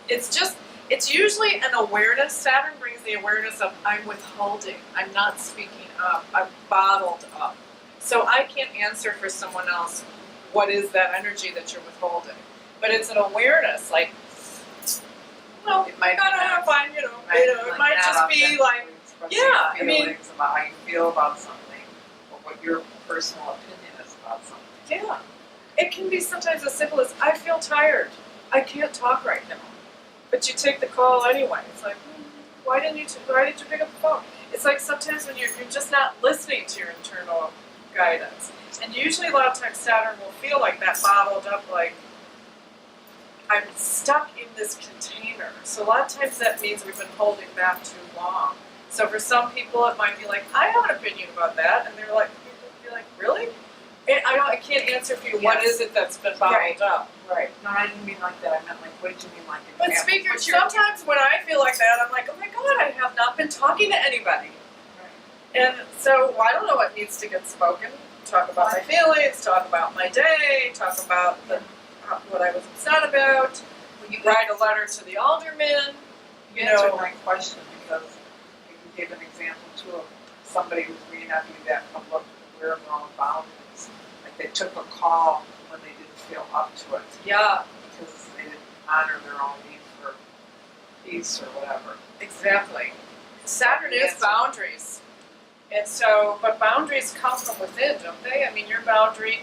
it's usually an awareness. Saturn brings the awareness of, I'm withholding, I'm not speaking up, I'm bottled up. So I can't answer for someone else what is that energy that you're withholding. But it's an awareness, like, well, It might be gotta not- find, it might just be like, yeah, I mean, feelings about how you feel about something, or what your personal opinion is about something. yeah. It can be sometimes as simple as, I feel tired, I can't talk right now. But you take the call anyway. It's like, why did you pick up the phone? It's like sometimes when you're just not listening to your internal guidance. And usually a lot of times Saturn will feel like that, bottled up, like, I'm stuck in this container. So a lot of times that means we've been holding back too long. So for some people it might be like, I have an opinion about that, and you're like, really? And I can't answer for you. What Yes. is it that's been bottled up? Right. No, I didn't mean like that. I meant like, what did you mean like? But example? speaker, sometimes when I feel like that, I'm like, oh my god, I have not been talking to anybody. And so I don't know what needs to get spoken. Talk about my feelings, talk about my day, talk about what I was upset about. Well, you Write a letter to the alderman. You answered my question because you gave an example too of somebody who's really not being that public, aware of their own boundaries. Like they took a call when they didn't feel up to it Yeah, because they didn't honor their own need for peace or whatever. exactly. Saturn is boundaries. And so, but boundaries come from within, don't they? I mean, your boundary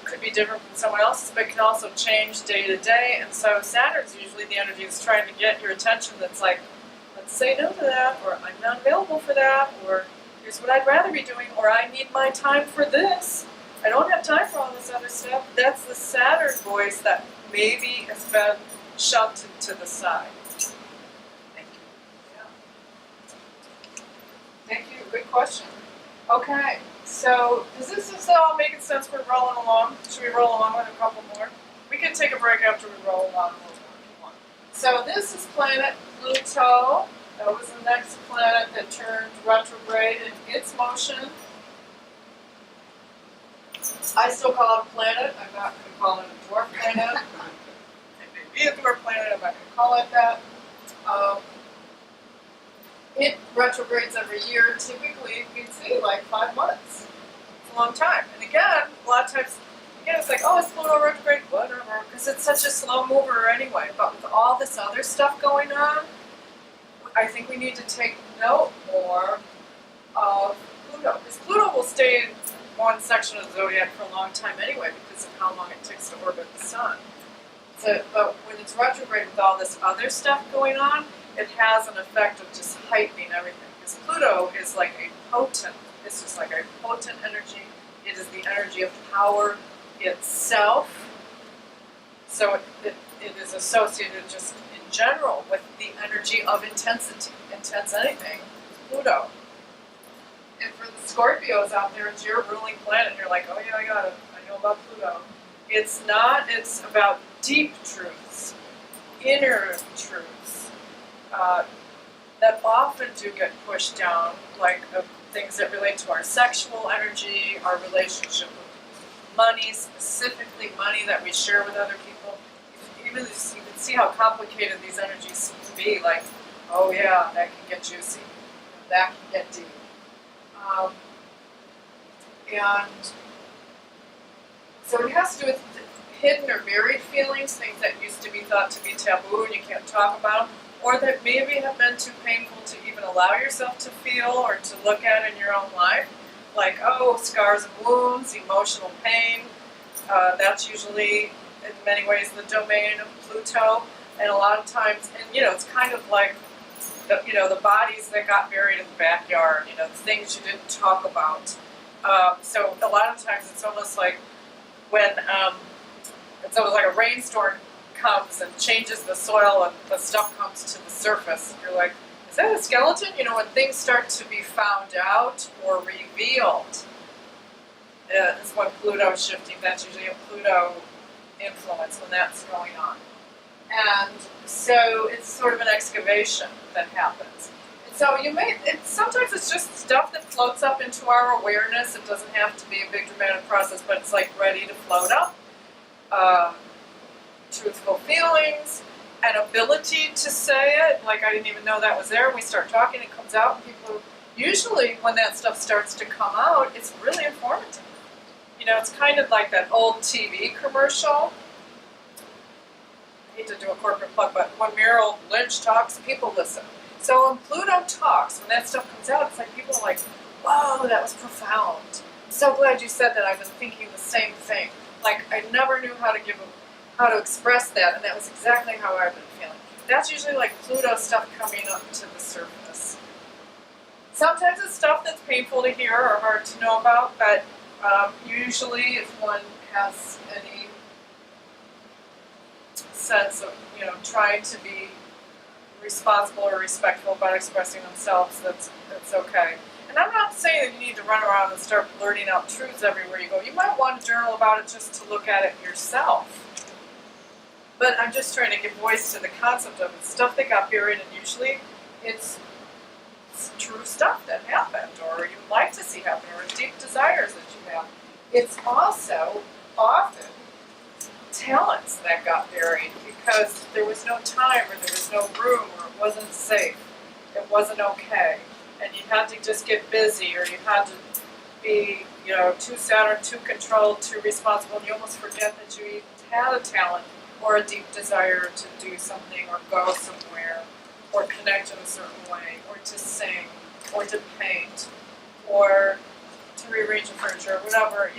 could be different from someone else's, but can also change day to day. And so Saturn's usually the energy that's trying to get your attention that's like, let's say no to that, or I'm not available for that, or here's what I'd rather be doing, or I need my time for this. I don't have time for all this other stuff. That's the Saturn voice that maybe has been shunted to the side. Thank you. Thank you. Good question. Okay, so does this all making sense? We're rolling along. Should we roll along with a couple more? We can take a break after we roll along a little more if you want. So this is planet Pluto. That was the next planet that turned retrograde in its motion. I still call it a planet. I'm not going to call it a dwarf planet. It may be a dwarf planet. I'm not going to call it that. It retrogrades every year. Typically, you can see like 5 months. It's a long time. And again, a lot of times, it's like, oh, it's Pluto retrograde, whatever, because it's such a slow mover anyway. But with all this other stuff going on, I think we need to take note more of Pluto. Because Pluto will stay in one section of the zodiac for a long time anyway because of how long it takes to orbit the sun. So, but when it's retrograde with all this other stuff going on, it has an effect of just heightening everything. Because Pluto is like it's just like a potent energy. It is the energy of power itself. So it is associated just in general with the energy of intensity, intense anything, Pluto. And for the Scorpios out there, it's your ruling planet, and you're like, oh yeah, I got it. I know about Pluto. It's not, it's about deep truths, inner truths, that often do get pushed down, like things that relate to our sexual energy, our relationship with money, specifically money that we share with other people. Even this, you can see how complicated these energies can be, like, oh yeah, that can get juicy, that can get deep. And so it has to do with hidden or buried feelings, things that used to be thought to be taboo and you can't talk about, or that maybe have been too painful to even allow yourself to feel or to look at in your own life. Like, oh, scars and wounds, emotional pain. That's usually, in many ways, the domain of Pluto. And a lot of times, and it's kind of like, the bodies that got buried in the backyard, the things you didn't talk about. So a lot of times it's almost like when, it's almost like a rainstorm comes and changes the soil and the stuff comes to the surface. You're like, is that a skeleton? When things start to be found out or revealed, is when Pluto's shifting. That's usually a Pluto influence when that's going on. And so it's sort of an excavation that happens. And so sometimes it's just stuff that floats up into our awareness. It doesn't have to be a big dramatic process, but it's like ready to float up. Truthful feelings, an ability to say it, like I didn't even know that was there. We start talking, it comes out, and people, usually when that stuff starts to come out, it's really informative. It's kind of like that old TV commercial. I hate to do a corporate plug, but when Merrill Lynch talks, people listen. So when Pluto talks, when that stuff comes out, it's like people are like, whoa, that was profound. I'm so glad you said that. I've been thinking the same thing. Like, I never knew how to express that, and that was exactly how I've been feeling. That's usually like Pluto stuff coming up to the surface. Sometimes it's stuff that's painful to hear or hard to know about, but usually if one has any sense of, trying to be responsible or respectful about expressing themselves, that's okay. And I'm not saying that you need to run around and start blurting out truths everywhere you go. You might want to journal about it just to look at it yourself. But I'm just trying to give voice to the concept of it. Stuff that got buried, and usually it's true stuff that happened, or you would like to see happen, or deep desires that you have. It's also often talents that got buried because there was no time, or there was no room, or it wasn't safe, it wasn't okay, and you had to just get busy, or you had to be, too Saturn, too controlled, too responsible, and you almost forget that you even had a talent or a deep desire to do something, or go somewhere, or connect in a certain way, or to sing, or to paint, or to rearrange the furniture, or whatever,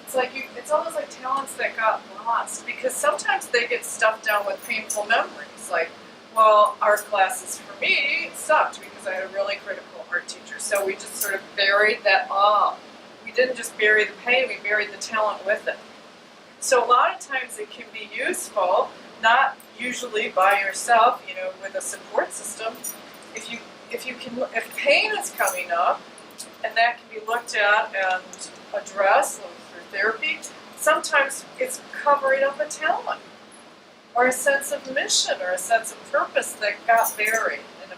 It's like it's almost like talents that got lost, because sometimes they get stuffed down with painful memories. Like, well, art classes for me sucked because I had a really critical art teacher, so we just sort of buried that all. We didn't just bury the pain, we buried the talent with it. So a lot of times it can be useful, not usually by yourself, with a support system. If pain is coming up, and that can be looked at and addressed through therapy, sometimes it's covering up a talent, or a sense of mission, or a sense of purpose that got buried. And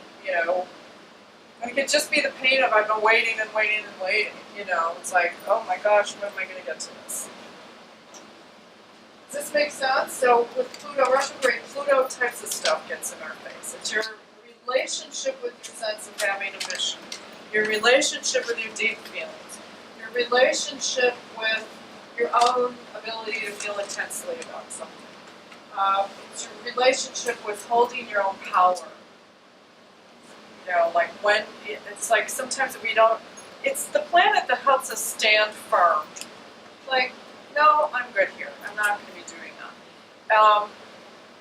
it could just be the pain of I've been waiting and waiting and waiting. It's like, oh my gosh, when am I going to get to this? Does this make sense? So with Pluto retrograde, Pluto types of stuff gets in our face. It's your relationship with your sense of having a mission, your relationship with your deep feelings, your relationship with your own ability to feel intensely about something. It's your relationship with holding your own power. You know, like when it's like sometimes we don't. It's the planet that helps us stand firm. Like, no, I'm good here. I'm not going to be doing that.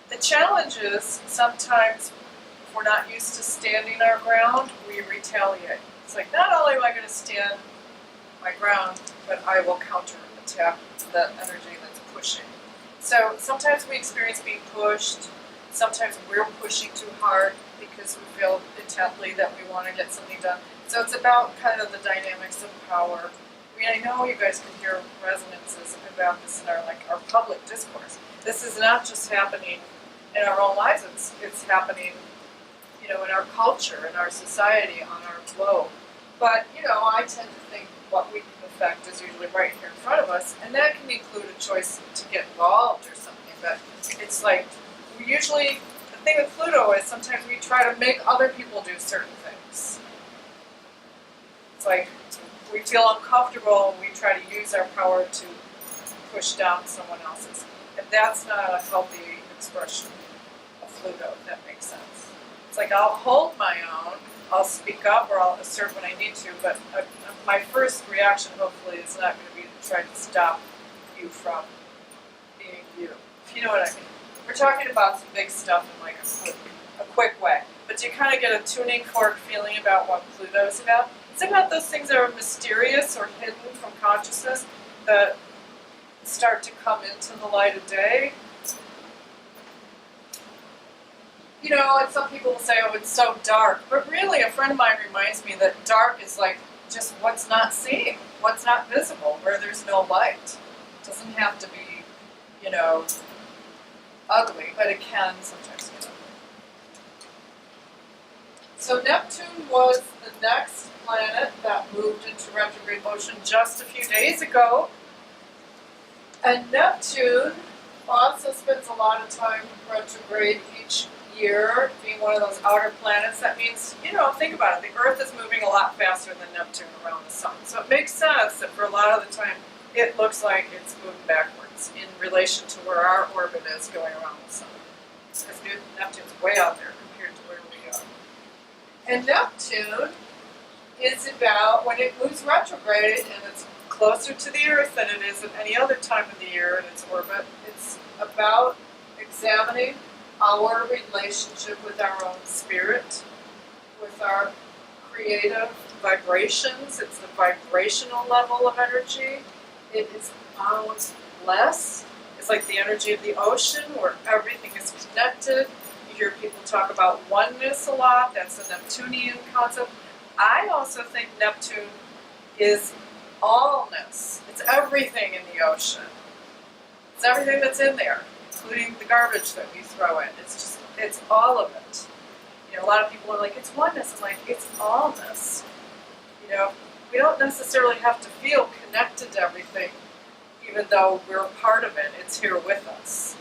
The challenge is sometimes if we're not used to standing our ground, we retaliate. It's like not only am I going to stand my ground, but I will counter attack the energy that's pushing. So sometimes we experience being pushed. Sometimes we're pushing too hard because we feel intently that we want to get something done. So it's about kind of the dynamics of power. I mean, I know you guys can hear resonances about this in our public discourse. This is not just happening in our own lives. It's happening, you know, in our culture, in our society, on our globe. But you know, I tend to think what we can affect is usually right here in front of us, and that can include a choice to get involved or something. But it's like we usually, the thing with Pluto is sometimes we try to make other people do certain things. It's like we feel uncomfortable and we try to use our power to push down someone else's. And that's not a healthy expression of Pluto, if that makes sense. It's like I'll hold my own, I'll speak up or I'll assert when I need to, but my first reaction hopefully is not going to be to try to stop you from being you. If you know what I mean. We're talking about some big stuff in like a quick way, but you kind of get a tuning fork feeling about what Pluto is about. It's about those things that are mysterious or hidden from consciousness that start to come into the light of day. You know, and some people will say, oh, it's so dark. But really, a friend of mine reminds me that dark is like just what's not seen, what's not visible, where there's no light. It doesn't have to be, you know, ugly, but it can sometimes get ugly. So Neptune was the next planet that moved into retrograde motion just a few days ago. And Neptune also spends a lot of time retrograde each year, being one of those outer planets. That means, you know, think about it. The Earth is moving a lot faster than Neptune around the Sun. So it makes sense that for a lot of the time, it looks like it's moving backwards in relation to where our orbit is going around the Sun. Because Neptune's way out there compared to where we are. And Neptune is about, when it moves retrograde, and it's closer to the Earth than it is at any other time of the year in its orbit, it's about examining our relationship with our own spirit, with our creative vibrations. It's the vibrational level of energy. It is boundless. It's like the energy of the ocean where everything is connected. You hear people talk about oneness a lot. That's the Neptunian concept. I also think Neptune is allness. It's everything in the ocean. It's everything that's in there, including the garbage that we throw in. It's all of it. You know, a lot of people are like, it's oneness. I'm like, it's allness. You know, we don't necessarily have to feel connected to everything, even though we're a part of it. It's here with us.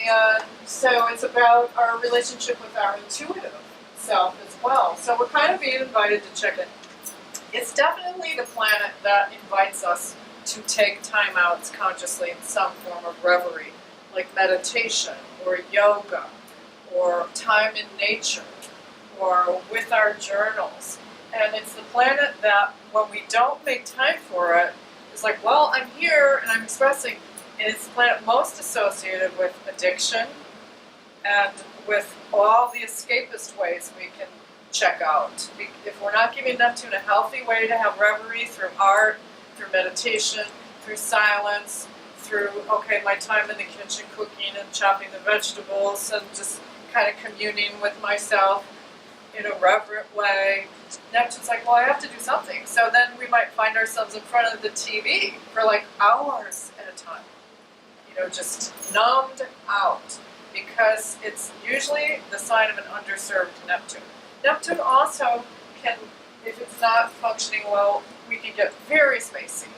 And so it's about our relationship with our intuitive self as well. So we're kind of being invited to check it. It's definitely the planet that invites us to take time outs consciously in some form of reverie, like meditation or yoga or time in nature or with our journals. And it's the planet that when we don't make time for it, it's like, well, I'm here and I'm expressing. And it's the planet most associated with addiction and with all the escapist ways we can check out. If we're not giving Neptune a healthy way to have reverie through art, through meditation, through silence, through, okay, my time in the kitchen cooking and chopping the vegetables and just kind of communing with myself in a reverent way, Neptune's like, well, I have to do something. So then we might find ourselves in front of the TV for like hours at a time. You know, just numbed out. Because it's usually the sign of an underserved Neptune. Neptune also can, if it's not functioning well, we can get very spacey.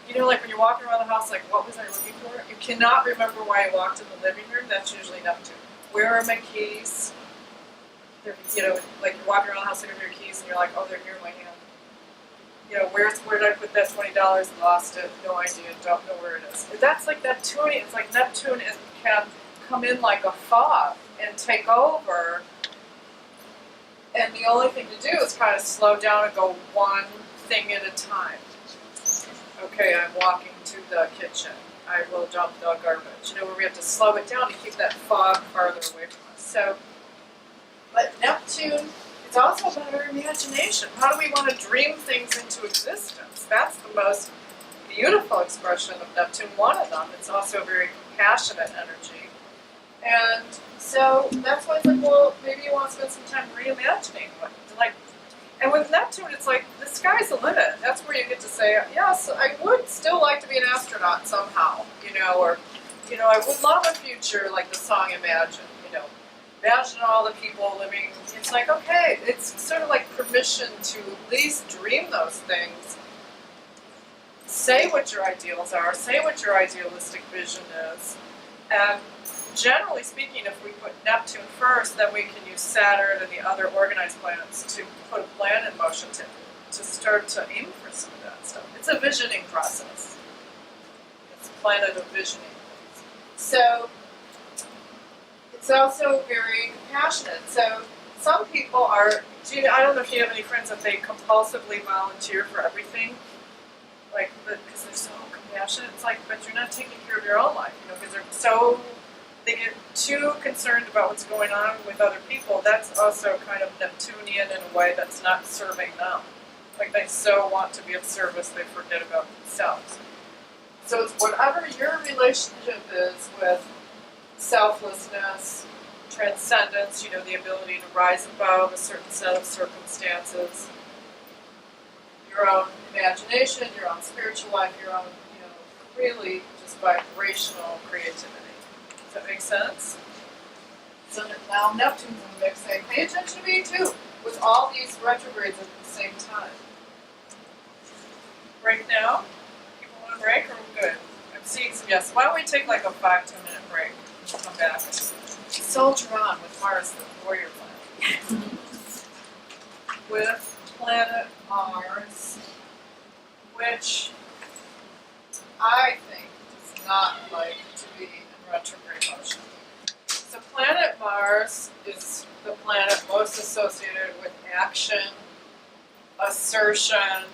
You know, like when you're walking around the house, like, what was I looking for? You cannot remember why I walked in the living room. That's usually Neptune. Where are my keys? You know, like you're walking around the house looking for your keys, and you're like, oh, they're here in my hand. You know, where did I put that $20 and lost it? No idea. Don't know where it is. That's like Neptune. It's like Neptune can come in like a fog and take over And the only thing to do is kind of slow down and go one thing at a time. Okay, I'm walking to the kitchen. I will dump the garbage. You know, where we have to slow it down to keep that fog farther away from us. So, but Neptune is also about our imagination. How do we want to dream things into existence? That's the most beautiful expression of Neptune, one of them. It's also a very compassionate energy. And so that's why it's like, well, maybe you want to spend some time reimagining what, like, and with Neptune, it's like, the sky's the limit. That's where you get to say, yes, I would still like to be an astronaut somehow, you know, or, you know, I would love a future like the song Imagine, you know, imagine all the people living. It's like, okay, it's sort of like permission to at least dream those things. Say what your ideals are, say what your idealistic vision is, and generally speaking, if we put Neptune first, then we can use Saturn and the other organized planets to put a plan in motion to start to aim for some of that stuff. It's a visioning process. It's a planet of visioning. So it's also very compassionate. So some people are, I don't know if you have any friends that they compulsively volunteer for everything, like, because they're so compassionate. It's like, but you're not taking care of your own life, you know, because they get too concerned about what's going on with other people. That's also kind of Neptunian in a way that's not serving them. Like they so want to be of service, they forget about themselves. So it's whatever your relationship is with selflessness, transcendence, you know, the ability to rise above a certain set of circumstances, your own imagination, your own spiritual life, your own, you know, really just vibrational creativity. Does that make sense? So now Neptune's in the mix saying, pay attention to me too, with all these retrogrades at the same time. Break now? People want a break or we're good? I'm seeing some yes. Why don't we take like a 5-10 minute break and come back? Soldier on with Mars, the warrior planet. With planet Mars, which I think does not like to be in retrograde motion. So planet Mars is the planet most associated with action, assertion,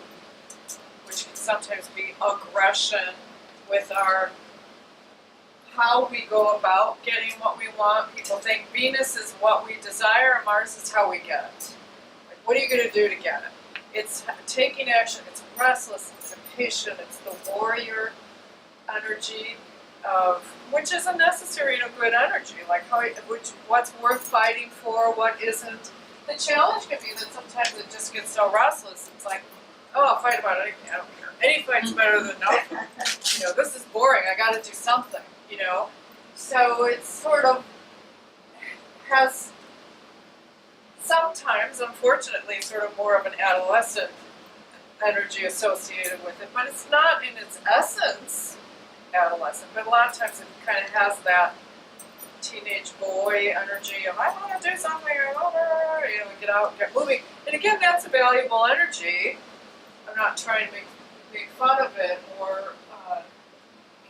which can sometimes be aggression, with our how we go about getting what we want. People think Venus is what we desire and Mars is how we get it. Like, what are you going to do to get it? It's taking action, it's restless, it's impatient, it's the warrior energy of, which is a necessary and a good energy, like how, what's worth fighting for, what isn't. The challenge can be that sometimes it just gets so restless, it's like, oh, I'll fight about anything, I don't care. Any fight's better than no fight. You know, this is boring, I gotta do something, you know? So it's sort of has sometimes, unfortunately, sort of more of an adolescent energy associated with it, but it's not in its essence adolescent, but a lot of times it kind of has that teenage boy energy of, I want to do something, I want to, you know, get out, get moving. And again, that's a valuable energy. I'm not trying to make fun of it or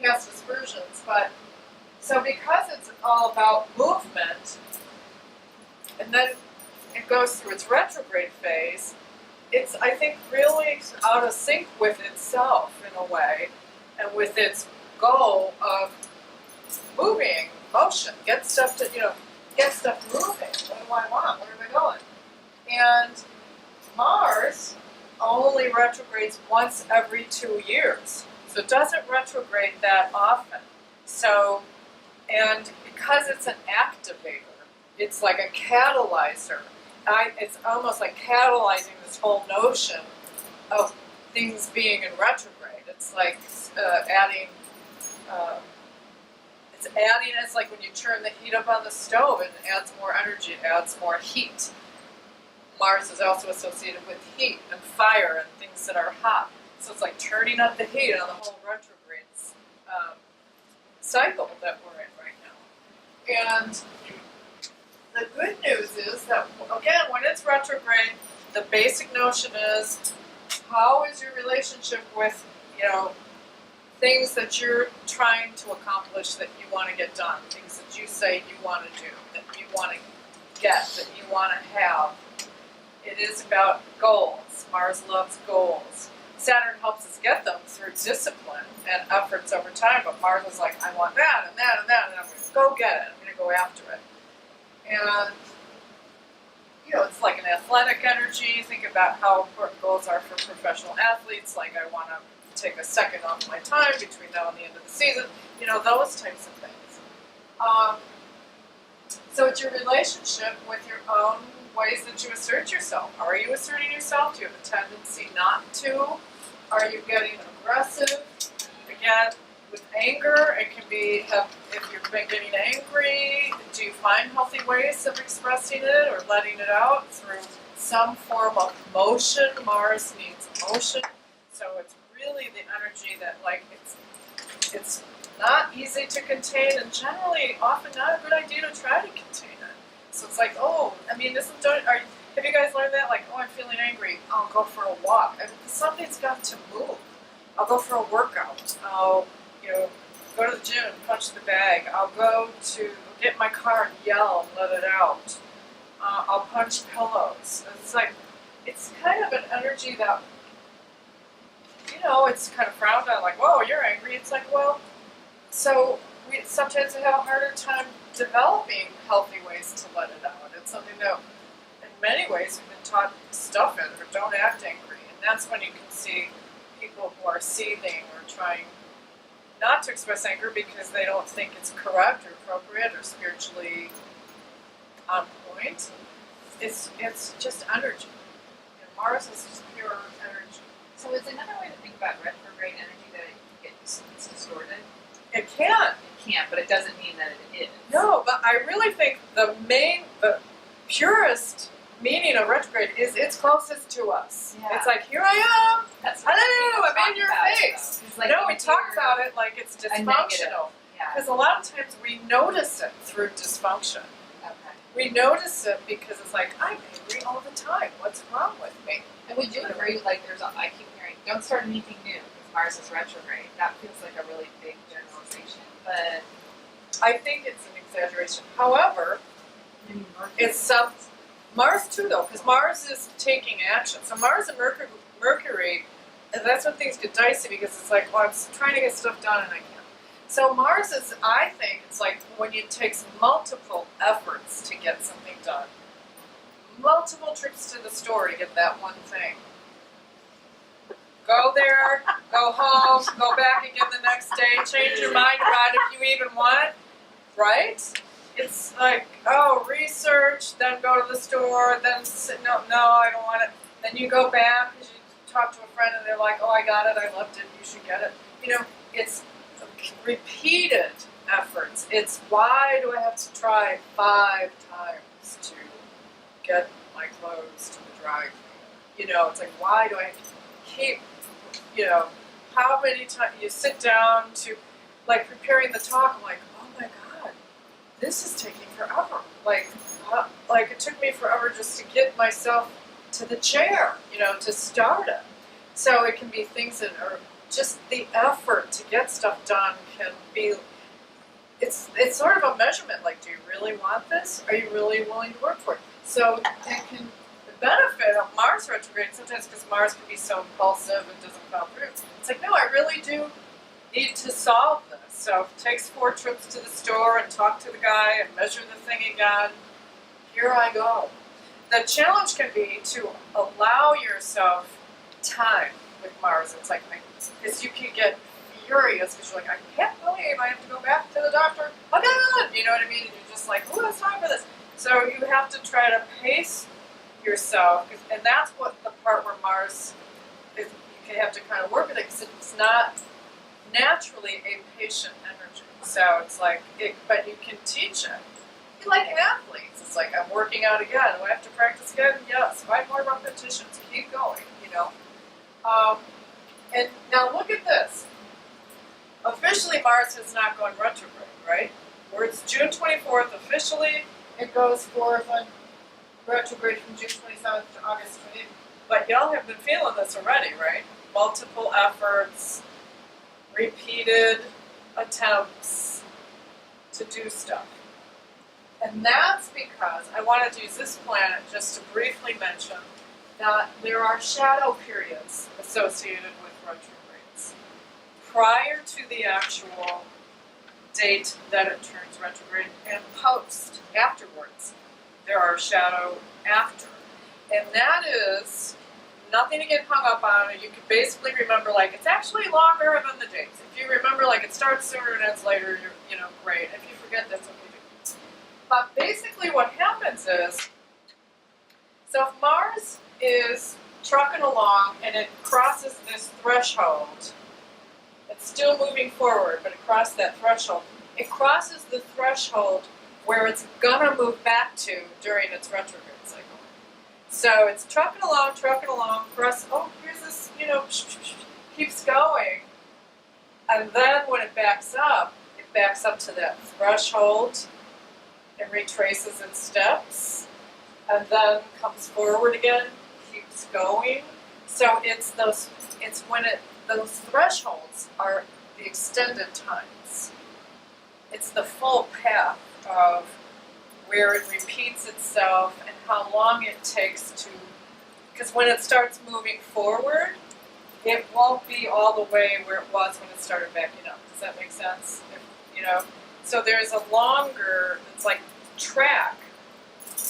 cast aspersions, but so because it's all about movement, and then it goes through its retrograde phase, it's, I think, really out of sync with itself in a way, and with its goal of moving, motion, get stuff to, you know, get stuff moving. What do I want? Where am I going? And Mars only retrogrades once every 2 years. So it doesn't retrograde that often. So, and because it's an activator, it's like a catalyzer. It's almost like catalyzing this whole notion of things being in retrograde. It's like adding, it's like when you turn the heat up on the stove, it adds more energy, it adds more heat. Mars is also associated with heat and fire and things that are hot. So it's like turning up the heat on the whole retrograde cycle that we're in right now. And the good news is that, again, when it's retrograde, the basic notion is, how is your relationship with, you know, things that you're trying to accomplish, that you want to get done, things that you say you want to do, that you want to get, that you want to have. It is about goals. Mars loves goals. Saturn helps us get them through discipline and efforts over time, but Mars is like, I want that and that and that, and I'm going to go get it. I'm going to go after it. And, you know, it's like an athletic energy. Think about how important goals are for professional athletes. Like, I want to take a second off my time between now and the end of the season. You know, those types of things. So it's your relationship with your own ways that you assert yourself. Are you asserting yourself? Do you have a tendency not to? Are you getting aggressive? Again, with anger, it can be, if you've been getting angry, do you find healthy ways of expressing it or letting it out through some form of motion? Mars needs motion. So it's really the energy that, like, it's not easy to contain, and generally often not a good idea to try to contain it. So it's like, oh, I mean, have you guys learned that? Like, oh, I'm feeling angry. I'll go for a walk. I mean, something's got to move. I'll go for a workout. I'll, go to the gym and punch the bag. I'll go to get in my car and yell and let it out. I'll punch pillows. It's like, it's kind of an energy that, it's kind of frowned on. Like, whoa, you're angry. It's like, well, so we sometimes have a harder time developing healthy ways to let it out. It's something that, in many ways, we've been taught to stuff it or don't act angry. And that's when you can see people who are seething or trying not to express anger because they don't think it's correct or appropriate or spiritually on point. It's just energy. Mars is just pure energy. So is another way to think about retrograde energy that it gets distorted? It can. It can, but it doesn't mean that it is. No, but I really think the purest meaning of retrograde is it's closest to us. Yeah. It's like, here I am. That's what Hello, people I'm in your talk about, face. though. It's like We talk about it like it's a negative. dysfunctional. Yeah. Because a lot of times we notice it through dysfunction. Okay. We notice it because it's like, I'm angry all the time. What's wrong with me? And would you agree, like, I keep hearing, don't start anything new because Mars is retrograde. That feels like a really big generalization, but I think it's an exaggeration. However, it's Mars too, though, because Mars is taking action. So Mars and Mercury, and that's when things get dicey because it's like, well, I'm trying to get stuff done and I can't. So Mars is, I think, it's like when it takes multiple efforts to get something done. Multiple trips to the store to get that one thing. Go there, go home, go back again the next day, change your mind about it if you even want it, right? It's like, oh, research, then go to the store, then no, I don't want it. Then you go back because you talk to a friend and they're like, oh, I got it, I loved it, you should get it. It's repeated efforts. It's why do I have to try 5 times to get my clothes to the dry cleaner? It's like, why do I have to keep, how many times you sit down to, like, preparing the talk, I'm like, oh my God, this is taking forever. Like it took me forever just to get myself to the chair, to start it. So it can be things that are just the effort to get stuff done can be, it's sort of a measurement, like, do you really want this? Are you really willing to work for it? So the benefit of Mars retrograde, sometimes because Mars can be so impulsive and doesn't follow through, it's like, no, I really do need to solve this. So if it takes 4 trips to the store and talk to the guy and measure the thing again, here I go. The challenge can be to allow yourself time with Mars. It's like, because you can get furious because you're like, I can't believe I have to go back to the doctor again. You know what I mean? And you're just like, oh, it's time for this. So you have to try to pace yourself, and that's what the part where Mars is. You have to kind of work with it because it's not naturally a patient energy. So it's like, but you can teach it. Like athletes, it's like, I'm working out again. Do I have to practice again? Yes. 5 more repetitions. Keep going. And now look at this. Officially, Mars has not gone retrograde, right? Where it's June 24th officially, it goes forth on retrograde from June 27th to August 28th. But y'all have been feeling this already, right? Multiple efforts, repeated attempts to do stuff. And that's because I wanted to use this planet just to briefly mention that there are shadow periods associated with retrogrades. Prior to the actual date that it turns retrograde and post, afterwards, there are shadow after. And that is nothing to get hung up on. You can basically remember, like, it's actually longer than the dates. If you remember, like, it starts sooner and ends later, you're, great. If you forget, that's okay too. But basically what happens is, so if Mars is trucking along and it crosses this threshold, it's still moving forward, but it crossed that threshold. It crosses the threshold where it's gonna move back to during its retrograde cycle. So it's trucking along, here's this, keeps going. And then when it backs up to that threshold and retraces its steps, and then comes forward again, keeps going. So those thresholds are the extended times. It's the full path of where it repeats itself and how long it takes to, because when it starts moving forward, it won't be all the way where it was when it started backing up. Does that make sense? So there's a longer, it's like track,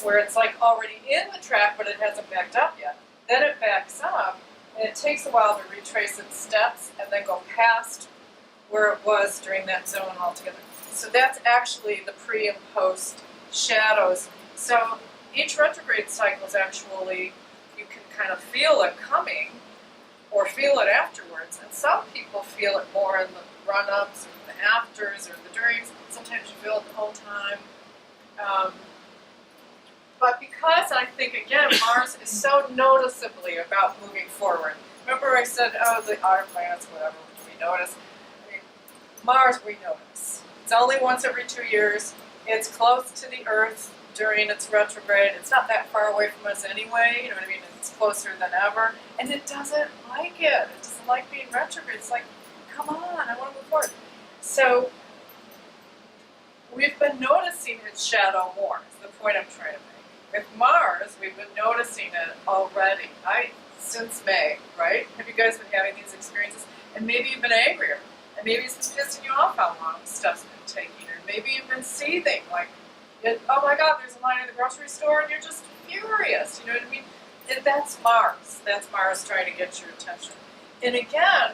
where it's like already in the track, but it hasn't backed up yet. Then it backs up, and it takes a while to retrace its steps and then go past where it was during that zone altogether. So that's actually the pre and post shadows. So each retrograde cycle is actually, you can kind of feel it coming or feel it afterwards. And some people feel it more in the run-ups or the afters or the durings. Sometimes you feel it the whole time. But because I think, again, Mars is so noticeably about moving forward. Remember I said, our planets, whatever, we notice. I mean, Mars, we notice. It's only once every 2 years. It's close to the Earth during its retrograde. It's not that far away from us anyway, you know what I mean? It's closer than ever. And it doesn't like it. It doesn't like being retrograde. It's like, come on, I want to move forward. So we've been noticing its shadow more, is the point I'm trying to make. With Mars, we've been noticing it already, since May, right? Have you guys been having these experiences? And maybe you've been angrier. And maybe it's been pissing you off how long stuff's been taking. Or maybe you've been seething, like, oh my God, there's a line at the grocery store, and you're just furious, you know what I mean? And that's Mars. That's Mars trying to get your attention. And again,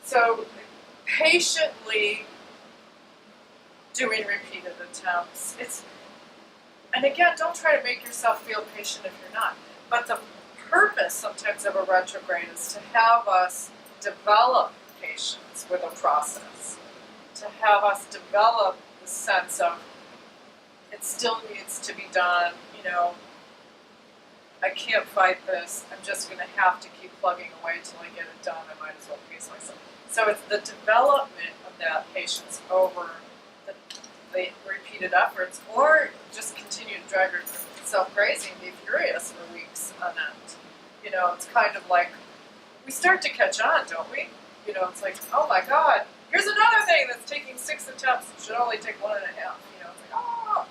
so patiently doing repeated attempts. And again, don't try to make yourself feel patient if you're not. But the purpose sometimes of a retrograde is to have us develop patience with a process. To have us develop the sense of it still needs to be done, I can't fight this, I'm just going to have to keep plugging away until I get it done, I might as well pace myself. So it's the development of that patience over the repeated efforts, or just continue to drive yourself crazy and be furious for weeks on end. It's kind of like, we start to catch on, don't we? It's like, oh my God, here's another thing that's taking 6 attempts, it should only take 1.5. It's like, oh,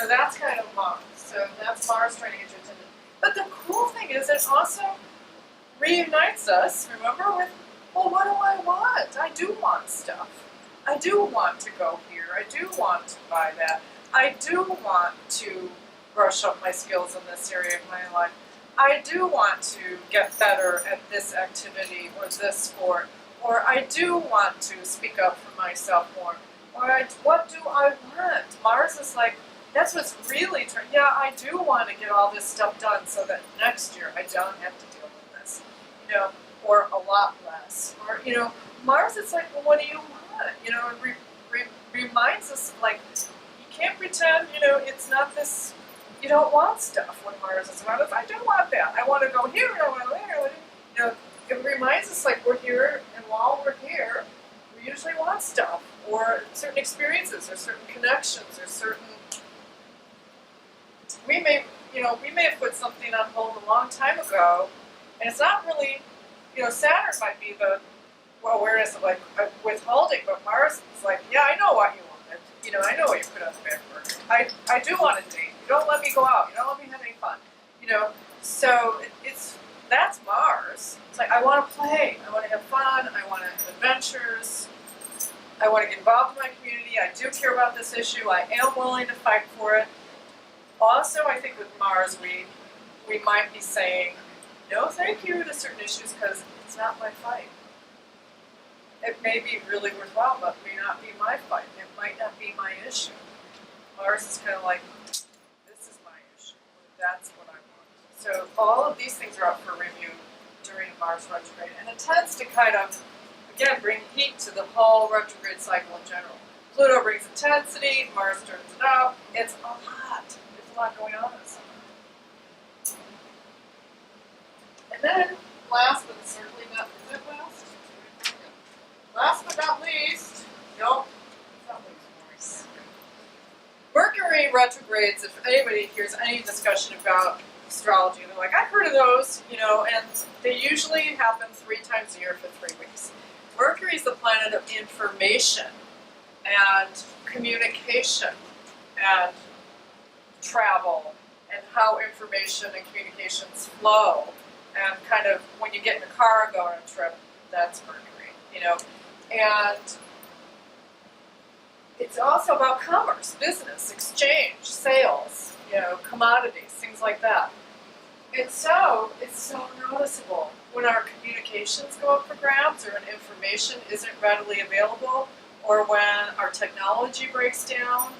that's kind of Mars. So that's Mars trying to get your attention. But the cool thing is it also reunites us, remember, with, well, what do I want? I do want stuff. I do want to go here. I do want to buy that. I do want to brush up my skills in this area of my life. I do want to get better at this activity or this sport. Or I do want to speak up for myself more. Or what do I want? Mars is like, that's what's really trying. Yeah, I do want to get all this stuff done so that next year I don't have to deal with this, or a lot less. Or, Mars is like, well, what do you want? It reminds us, like, you can't pretend, it's not this, you don't want stuff when Mars is around us. I do want that. I want to go here, I want to go there. It reminds us, like, we're here, and while we're here, we usually want stuff, or certain experiences, or certain connections, or certain, we may have put something on hold a long time ago, and it's not really, Saturn might be the awareness of, like, withholding, but Mars is like, yeah, I know what you wanted. I know what you put on the back burner. I do want a date. You don't let me go out. You don't let me have any fun. So that's Mars. It's like, I want to play, I want to have fun, I want to have adventures, I want to get involved in my community, I do care about this issue, I am willing to fight for it. Also, I think with Mars, we might be saying, no thank you to certain issues because it's not my fight. It may be really worthwhile, but it may not be my fight. It might not be my issue. Mars is kind of like, this is my issue. That's what I want. So all of these things are up for review during Mars retrograde. And it tends to kind of, again, bring heat to the whole retrograde cycle in general. Pluto brings intensity, Mars turns it up. It's a lot. There's a lot going on this summer. And then, last but certainly not last but not least, Mercury retrogrades. If anybody hears any discussion about astrology, they're like, I've heard of those, and they usually happen 3 times a year for 3 weeks. Mercury is the planet of information and communication and travel and how information and communications flow. And kind of when you get in a car and go on a trip, that's Mercury, And it's also about commerce, business, exchange, sales, commodities, things like that. And so it's so noticeable when our communications go up for grabs or when information isn't readily available or when our technology breaks down.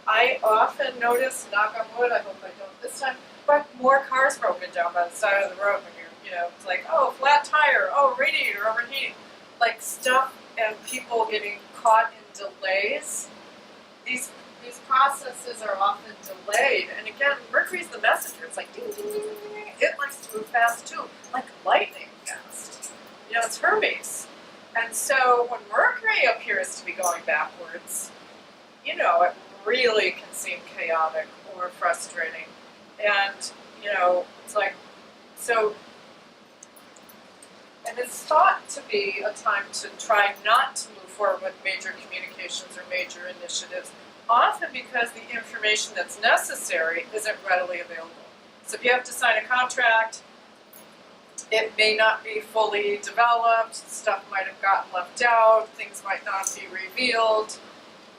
I often notice, knock on wood, I hope I don't this time, but more cars broken down by the side of the road when it's like, oh, flat tire, oh, radiator overheating. Like stuff and people getting caught in delays. These processes are often delayed. And again, Mercury's the messenger. It's like ding, ding, ding, ding, ding. It likes to move fast too, like lightning fast. It's Hermes. And so when Mercury appears to be going backwards, it really can seem chaotic or frustrating. And, it's like, so, and it's thought to be a time to try not to move forward with major communications or major initiatives, often because the information that's necessary isn't readily available. So if you have to sign a contract, it may not be fully developed, stuff might have gotten left out, things might not be revealed.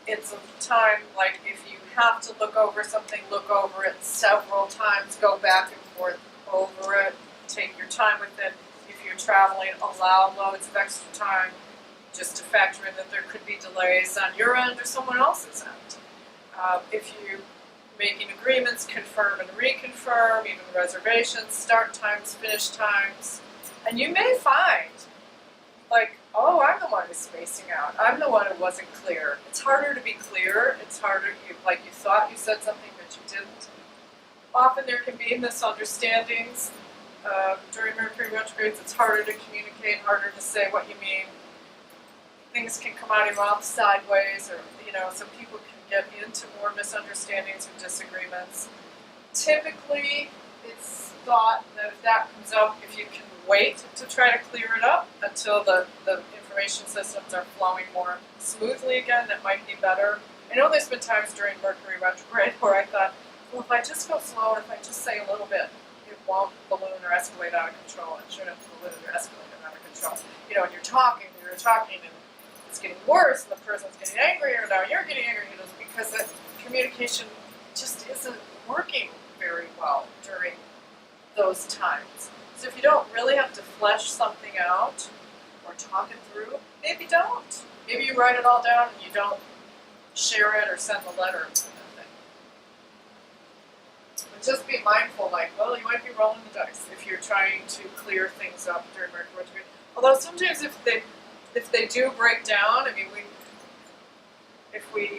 It's a time, like, if you have to look over something, look over it several times, go back and forth over it, take your time with it. If you're traveling, allow loads of extra time just to factor in that there could be delays on your end or someone else's end. If you're making agreements, confirm and reconfirm, even reservations, start times, finish times. And you may find, like, oh, I'm the one who's spacing out. I'm the one who wasn't clear. It's harder to be clear. It's harder, you thought you said something, but you didn't. Often there can be misunderstandings. During Mercury retrogrades, it's harder to communicate, harder to say what you mean. Things can come out of your mouth sideways, or, some people can get into more misunderstandings or disagreements. Typically, it's thought that if that comes up, if you can wait to try to clear it up until the information systems are flowing more smoothly again, that might be better. I know there's been times during Mercury retrograde where I thought, well, if I just go slow and if I just say a little bit, it won't balloon or escalate out of control. It shouldn't balloon or escalate out of control. And you're talking, and it's getting worse, and the person's getting angrier, now you're getting angry, because the communication just isn't working very well during those times. So if you don't really have to flesh something out or talk it through, maybe don't. Maybe you write it all down and you don't share it or send a letter or something. But just be mindful, you might be rolling the dice if you're trying to clear things up during Mercury retrograde. Although sometimes if they do break down, if we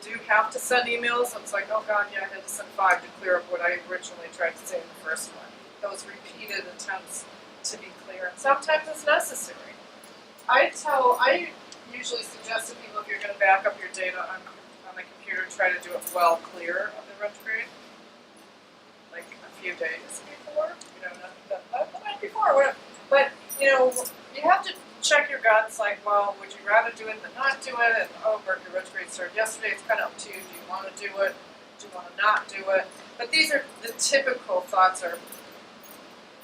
do have to send emails, it's like, oh God, yeah, I had to send 5 to clear up what I originally tried to say in the first one. Those repeated attempts to be clear, and sometimes it's necessary. I usually suggest to people, if you're going to back up your data on the computer, try to do it well clear of the retrograde, like a few days before, not the night before, whatever. But you have to check your guts, like, well, would you rather do it than not do it? And oh, Mercury retrograde started yesterday, it's kind of up to you. Do you want to do it? Do you want to not do it? But these are the typical thoughts are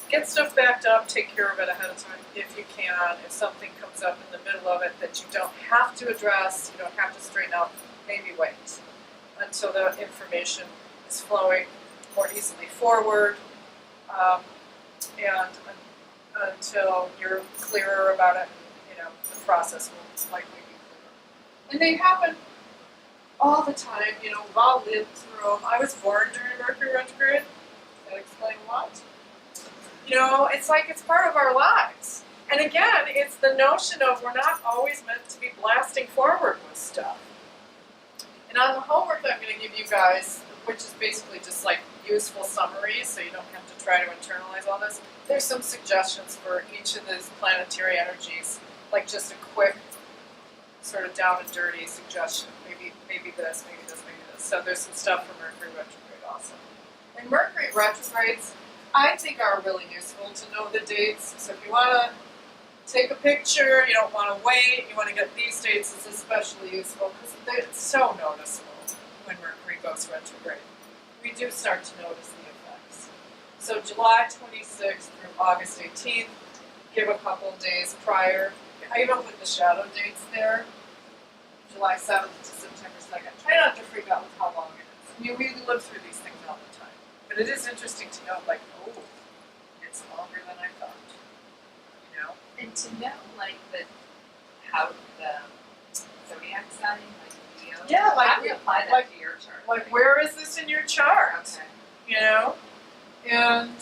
get stuff backed up, take care of it ahead of time if you can. If something comes up in the middle of it that you don't have to address, you don't have to straighten out, maybe wait until the information is flowing more easily forward, and until you're clearer about it, the process will likely be clearer. And they happen all the time, we've all lived through them. I was born during Mercury retrograde. Does that explain what? It's like it's part of our lives. And again, it's the notion of we're not always meant to be blasting forward with stuff. And on the homework that I'm going to give you guys, which is basically just like useful summaries, so you don't have to try to internalize all this, there's some suggestions for each of these planetary energies, like just a quick sort of down and dirty suggestion. Maybe this, maybe this, maybe this. So there's some stuff for Mercury retrograde also. And Mercury retrogrades, I think, are really useful to know the dates. So if you want to take a picture, you don't want to wait, you want to get these dates, it's especially useful because it's so noticeable when Mercury goes retrograde. We do start to notice the effects. So July 26th through August 18th, give a couple days prior. I even put the shadow dates there. July 7th to September 2nd. Try not to freak out with how long it is. I mean, we live through these things all the time. But it is interesting to know, like, oh, it's longer than I thought. And to know, how the zodiac sign, Leo. Yeah, how do you apply that to your chart? Like, where is this in your chart? Okay. And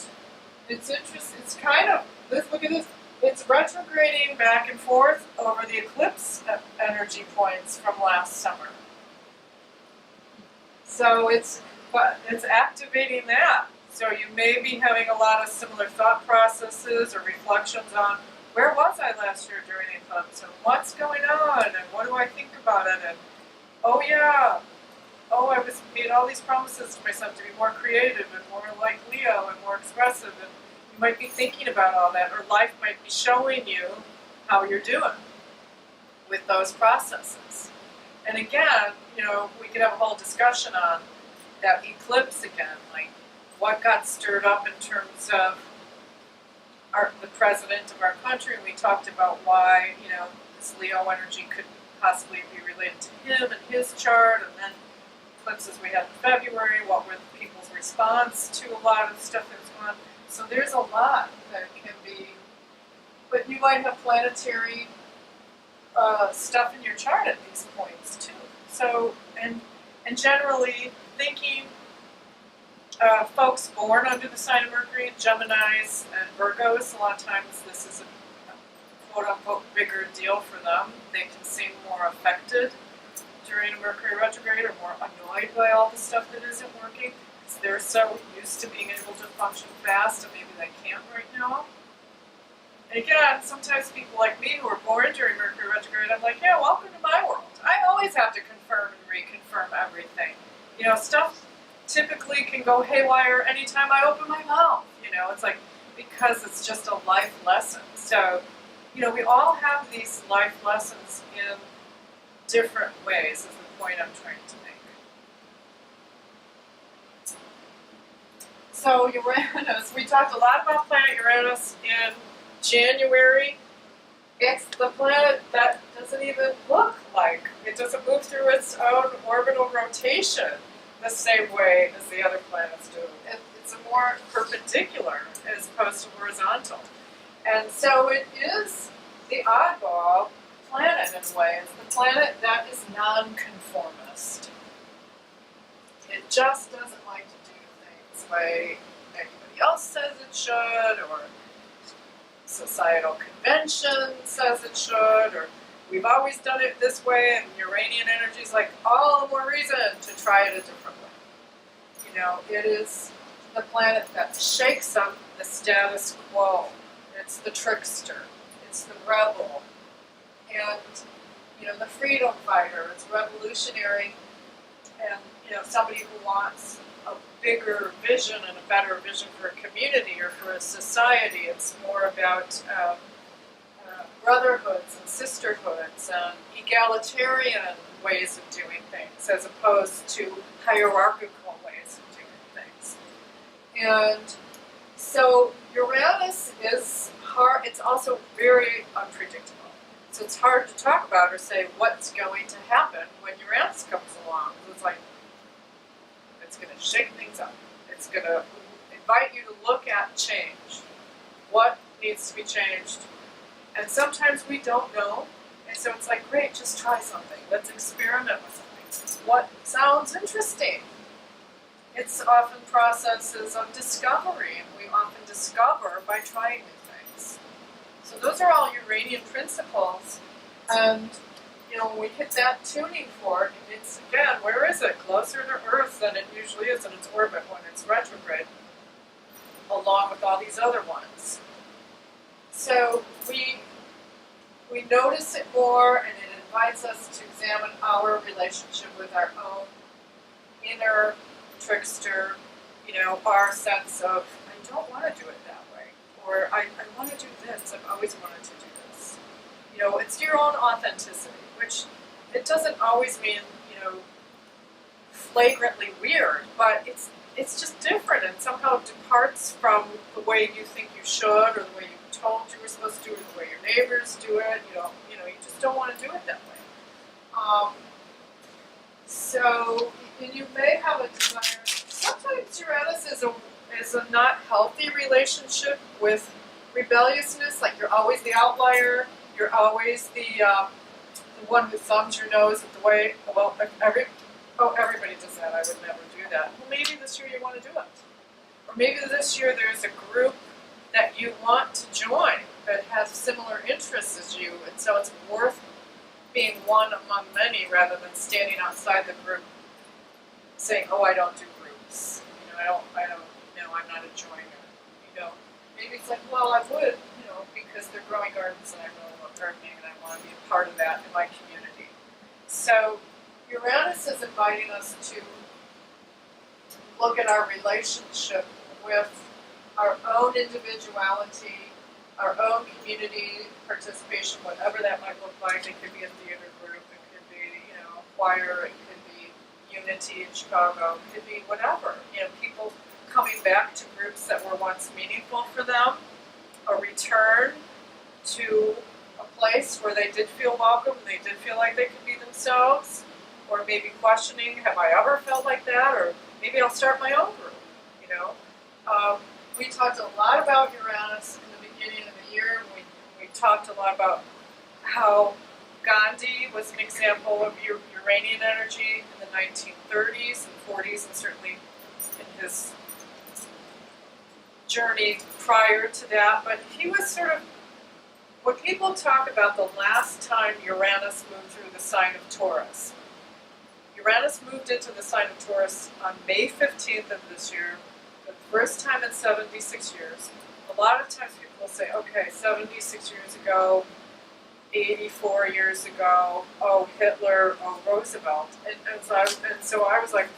it's interesting. It's kind of, look at this. It's retrograding back and forth over the eclipse energy points from last summer. So it's activating that. So you may be having a lot of similar thought processes or reflections on where was I last year during the eclipse and what's going on and what do I think about it and I made all these promises to myself to be more creative and more like Leo and more expressive, and you might be thinking about all that, or life might be showing you how you're doing with those processes. And again, we could have a whole discussion on that eclipse again, like what got stirred up in terms of the president of our country. We talked about why, this Leo energy could possibly be related to him and his chart, and then eclipses we had in February, what were people's response to a lot of stuff that's going on. So there's a lot that can be, but you might have planetary stuff in your chart at these points too. So, and generally thinking, folks born under the sign of Mercury, Geminis and Virgos, a lot of times this is a quote-unquote bigger deal for them. They can seem more affected during a Mercury retrograde or more annoyed by all the stuff that isn't working because they're so used to being able to function fast and maybe they can't right now. And again, sometimes people like me who were born during Mercury retrograde, I'm like, yeah, welcome to my world. I always have to confirm and reconfirm everything. Stuff typically can go haywire anytime I open my mouth. It's like, because it's just a life lesson. So, we all have these life lessons in different ways, is the point I'm trying to make. So Uranus, we talked a lot about planet Uranus in January. It's the planet that doesn't even look like, it doesn't move through its own orbital rotation the same way as the other planets do. It's a more perpendicular as opposed to horizontal. And so it is the oddball planet in a way. It's the planet that is nonconformist. It just doesn't like to do things the way everybody else says it should, or societal convention says it should, or we've always done it this way, and Uranian energy is like all the more reason to try it a different way. It is the planet that shakes up the status quo. It's the trickster. It's the rebel. And, the freedom fighter. It's revolutionary. And, somebody who wants a bigger vision and a better vision for a community or for a society. It's more about brotherhoods and sisterhoods and egalitarian ways of doing things as opposed to hierarchical ways of doing things. And so Uranus is hard, it's also very unpredictable. So it's hard to talk about or say what's going to happen when Uranus comes along. It's like, it's going to shake things up. It's going to invite you to look at change. What needs to be changed? And sometimes we don't know. And so it's like, great, just try something. Let's experiment with something. What sounds interesting? It's often processes of discovery, and we often discover by trying new things. So those are all Uranian principles, and when we hit that tuning fork, it's again, where is it? Closer to Earth than it usually is in its orbit when it's retrograde, along with all these other ones. So we notice it more, and it invites us to examine our relationship with our own inner trickster, our sense of, I don't want to do it that way, or I want to do this, I've always wanted to do this. It's your own authenticity, which it doesn't always mean, flagrantly weird, but it's just different and somehow departs from the way you think you should, or the way you told you were supposed to do it, the way your neighbors do it. You just don't want to do it that way. So, and you may have a desire. Sometimes Uranus is a not healthy relationship with rebelliousness. Like you're always the outlier. You're always the one who thumbs your nose at the way. Well, everybody does that. I would never do that. Well, maybe this year you want to do it, or maybe this year there's a group that you want to join that has similar interests as you, and so it's worth being one among many rather than standing outside the group saying, "Oh, I don't do groups. I don't. I'm not a joiner." Maybe it's like, well, I would, because they're growing gardens and I really love gardening and I want to be a part of that in my community. So Uranus is inviting us to look at our relationship with our own individuality, our own community participation, whatever that might look like. It could be a theater group, it could be, a choir, it could be Unity in Chicago, it could be whatever. People coming back to groups that were once meaningful for them, a return to a place where they did feel welcome, and they did feel like they could be themselves, or maybe questioning, have I ever felt like that, or maybe I'll start my own group, We talked a lot about Uranus in the beginning of the year. We talked a lot about how Gandhi was an example of Uranian energy in the 1930s and 40s, and certainly in his journey prior to that. But he was sort of, when people talk about the last time Uranus moved through the sign of Taurus, Uranus moved into the sign of Taurus on May 15th of this year, the first time in 76 years. A lot of times people will say, okay, 76 years ago, 84 years ago, oh, Hitler, oh, Roosevelt. And so I was like,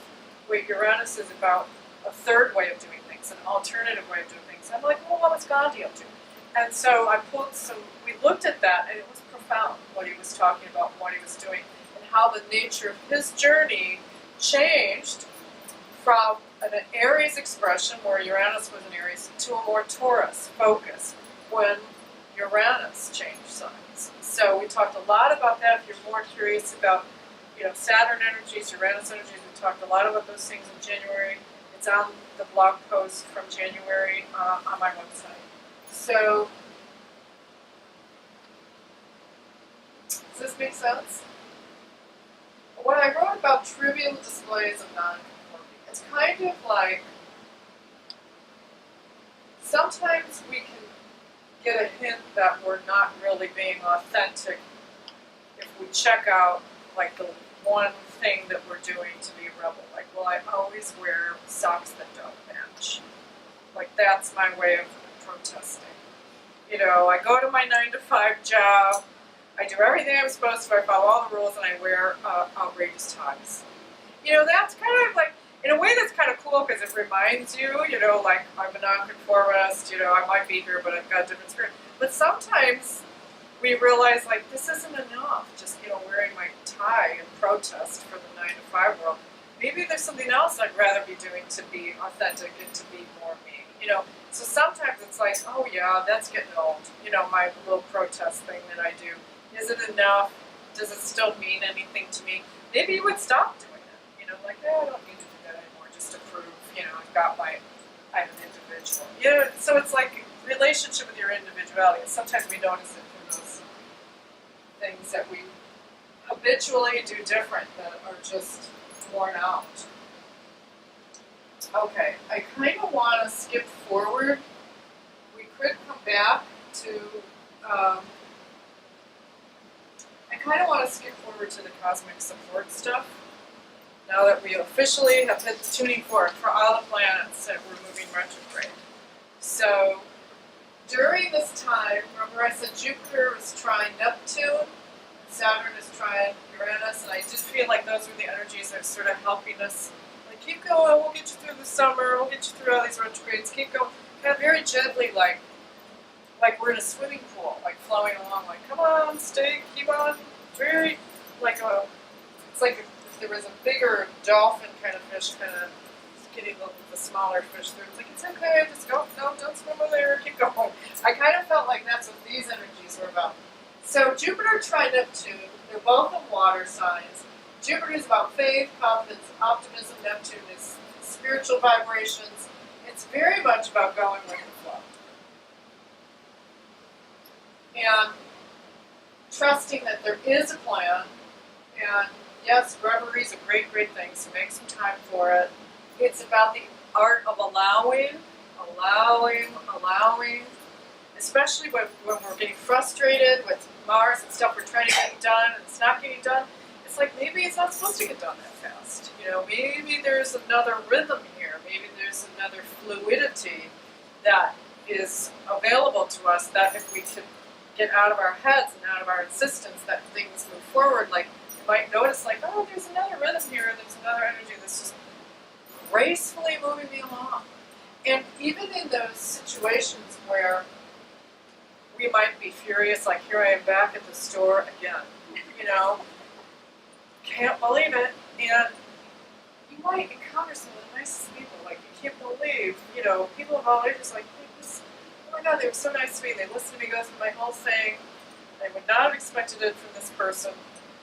wait, Uranus is about a third way of doing things, an alternative way of doing things. I'm like, well, what was Gandhi up to? And so we looked at that, and it was profound what he was talking about, what he was doing, and how the nature of his journey changed from an Aries expression, where Uranus was an Aries, to a more Taurus focus when Uranus changed signs. So we talked a lot about that. If you're more curious about, Saturn energies, Uranus energies, we talked a lot about those things in January. It's on the blog post from January on my website. So, does this make sense? When I wrote about trivial displays of nonconformity, it's kind of like sometimes we can get a hint that we're not really being authentic if we check out like the one thing that we're doing to be a rebel. Like, well, I always wear socks that don't match. Like, that's my way of protesting. I go to my 9-to-5 job, I do everything I'm supposed to, I follow all the rules, and I wear outrageous ties. That's kind of like, in a way that's kind of cool because it reminds you, like, I'm a nonconformist, I might be here, but I've got a different spirit. But sometimes we realize like this isn't enough. Just wearing my tie in protest for the 9 to 5 world. Maybe there's something else I'd rather be doing to be authentic and to be more me. So sometimes it's like, oh yeah, that's getting old. My little protest thing that I do. Is it enough? Does it still mean anything to me? Maybe you would stop doing it. Like, I don't need to do that anymore just to prove, I'm an individual. So it's like relationship with your individuality. And sometimes we notice it from those things that we habitually do different that are just worn out. Okay, I kind of want to skip forward. We could come back to, I kind of want to skip forward to the cosmic support stuff. Now that we officially have hit the tuning fork for all the planets that we're moving retrograde. So, during this time, remember I said Jupiter was trine Neptune, Saturn is trine Uranus, and I did feel like those were the energies that are sort of helping us. Like, keep going, we'll get you through the summer, we'll get you through all these retrogrades, keep going. Kind of very gently, like we're in a swimming pool, like flowing along, like, come on, stay, keep on. Very, it's like if there was a bigger dolphin kind of fish kind of getting the smaller fish through. It's like, it's okay, just go, no, don't swim over there, keep going. I kind of felt like that's what these energies were about. So Jupiter trine Neptune, they're both in water signs. Jupiter is about faith, confidence, optimism. Neptune is spiritual vibrations. It's very much about going with the flow. And trusting that there is a plan. And yes, reverie is a great, great thing, so make some time for it. It's about the art of allowing, especially when we're getting frustrated with Mars and stuff we're trying to get done and it's not getting done. It's like maybe it's not supposed to get done that fast. Maybe there's another rhythm here. Maybe there's another fluidity that is available to us that if we could get out of our heads and out of our insistence that things move forward, like you might notice like, oh, there's another rhythm here, there's another energy that's just gracefully moving me along. And even in those situations where we might be furious, like here I am back at the store again, can't believe it, and you might encounter some of the nicest people, like you can't believe, people of all ages, like, oh my god, they were so nice to me, they listened to me go through my whole thing, I would not have expected it from this person,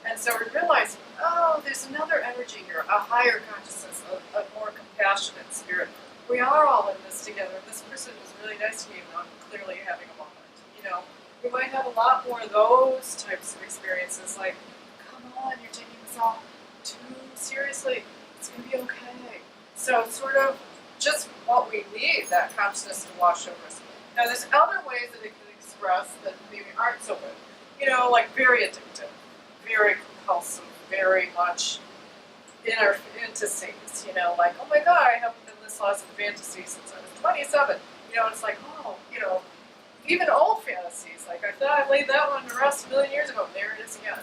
and so we realize, oh, there's another energy here, a higher consciousness, a more compassionate spirit. We are all in this together. This person was really nice to me, and I'm clearly having a moment. We might have a lot more of those types of experiences, like, come on, you're taking this all too seriously. It's going to be okay. So it's sort of just what we need, that consciousness to wash over us. Now, there's other ways that it can express that maybe aren't so good. Like very addictive, very compulsive, very much in our fantasies. Like, oh my god, I haven't been this lost in fantasy since I was 27. It's like, oh, even old fantasies, like I thought I laid that one to rest a million years ago, there it is again,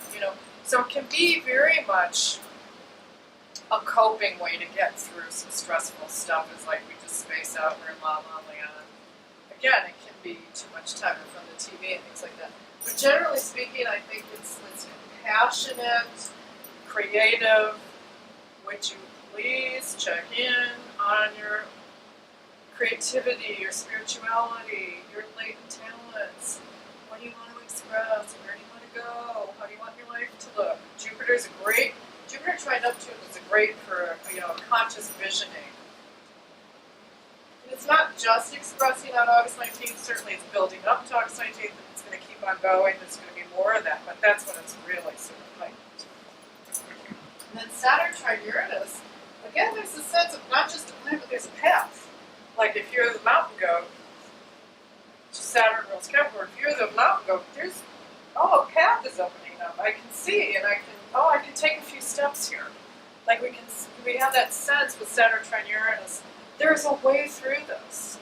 So it can be very much a coping way to get through some stressful stuff. It's like we just space out, we're in la la land. Again, it can be too much time in front of the TV and things like that. But generally speaking, I think it's compassionate, creative. Would you please check in on your creativity, your spirituality, your latent talents? What do you want to express? Where do you want to go? How do you want your life to look? Jupiter trine Neptune is great for conscious visioning. And it's not just expressing on August 19th. Certainly, it's building up to August 19th, and it's going to keep on going. There's going to be more of that, but that's when it's really sort of heightened. And then Saturn trine Uranus. Again, there's a sense of not just a plan, but there's a path. Like if you're the mountain goat, Saturn rules Capricorn, if you're the mountain goat, there's, a path is opening up. I can see, and I can take a few steps here. Like we have that sense with Saturn trine Uranus, there's a way through this.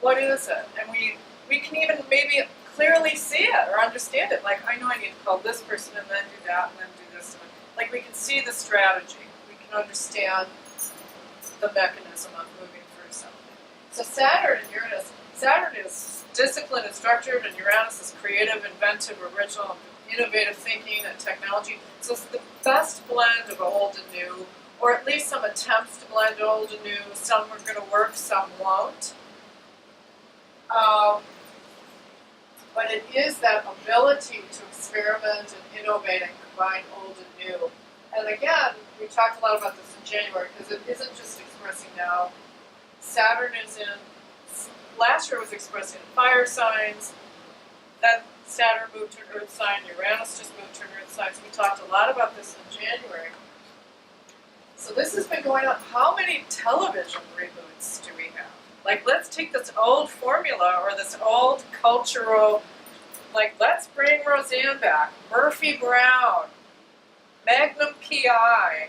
What is it? And we can even maybe clearly see it or understand it. Like, I know I need to call this person and then do that and then do this. Like, we can see the strategy. We can understand the mechanism of moving through something. So Saturn and Uranus, Saturn is disciplined and structured, and Uranus is creative, inventive, original, innovative thinking and technology. So it's the best blend of old and new, or at least some attempts to blend old and new. Some are going to work, some won't. But it is that ability to experiment and innovate and combine old and new. And again, we talked a lot about this in January, because it isn't just expressing now. Saturn is in, last year was expressing in fire signs. Then Saturn moved to an earth sign, Uranus just moved to an earth sign. So we talked a lot about this in January. So this has been going on. How many television reboots do we have? Like, let's take this old formula or this old cultural, like, let's bring Roseanne back, Murphy Brown, Magnum PI.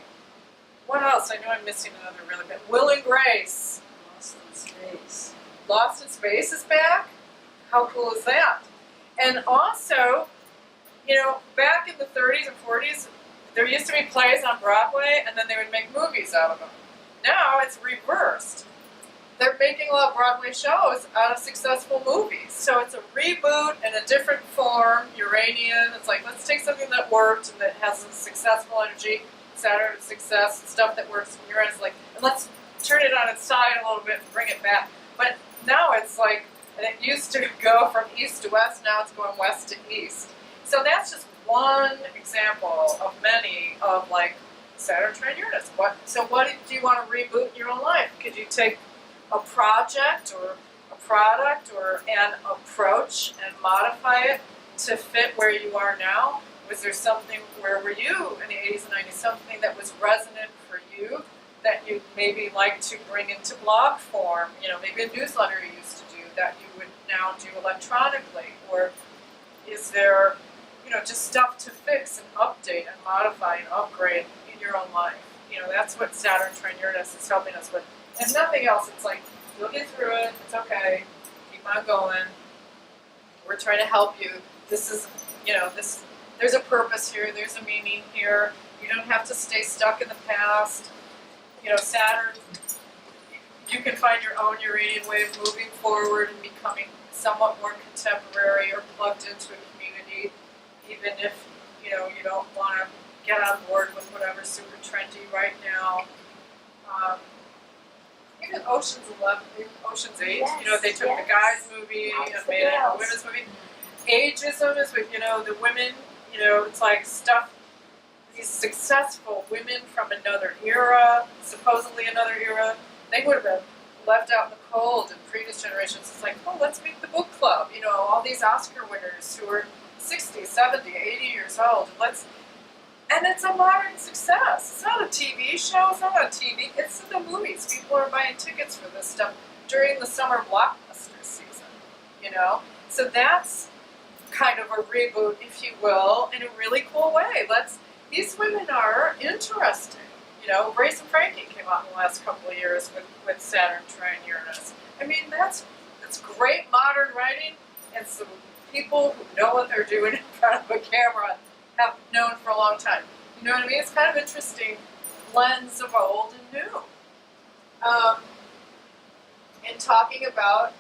What else? I know I'm missing another really big. Will and Grace. Lost in Space. Lost in Space is back? How cool is that? And also, you know, back in the 30s and 40s, there used to be plays on Broadway, and then they would make movies out of them. Now it's reversed. They're making a lot of Broadway shows out of successful movies. So it's a reboot in a different form, Uranian. It's like, let's take something that worked and that has a successful energy, Saturn success, and stuff that works from Uranus, like, and let's turn it on its side a little bit and bring it back. But now it's like, and it used to go from east to west, now it's going west to east. So that's just one example of many of, like, Saturn trine Uranus. What do you want to reboot in your own life? Could you take a project or a product or an approach and modify it to fit where you are now? Was there something, where were you in the 80s and 90s, something that was resonant for you that you maybe like to bring into blog form? You know, maybe a newsletter you used to do that you would now do electronically? Or is there, you know, just stuff to fix and update and modify and upgrade in your own life? You know, that's what Saturn trine Uranus is helping us with. And nothing else. It's like, you'll get through it, it's okay, keep on going. We're trying to help you. This is, you know, there's a purpose here, there's a meaning here. You don't have to stay stuck in the past. You know, Saturn, you can find your own Uranian way of moving forward and becoming somewhat more contemporary or plugged into a community, even if, you know, you don't want to get on board with whatever's super trendy right now. Even Ocean's 8, Yes, you know, they took yes. the guys movie Lots and of made it a girls. women's movie. Ageism is with, you know, the women, you know, it's like stuff, these successful women from another era, supposedly another era, they would have been left out in the cold in previous generations. It's like, oh, let's make the book club, you know, all these Oscar winners who are 60, 70, 80 years old, and it's a modern success. It's not a TV show, it's not on TV, it's in the movies. People are buying tickets for this stuff during the summer blockbuster season, you know? So that's kind of a reboot, if you will, in a really cool way. These women are interesting. You know, Grace and Frankie came out in the last couple of years with Saturn trine Uranus. I mean, that's great modern writing, and some people who know what they're doing in front of a camera have known for a long time. You know what I mean? It's kind of interesting blends of old and new. And talking about,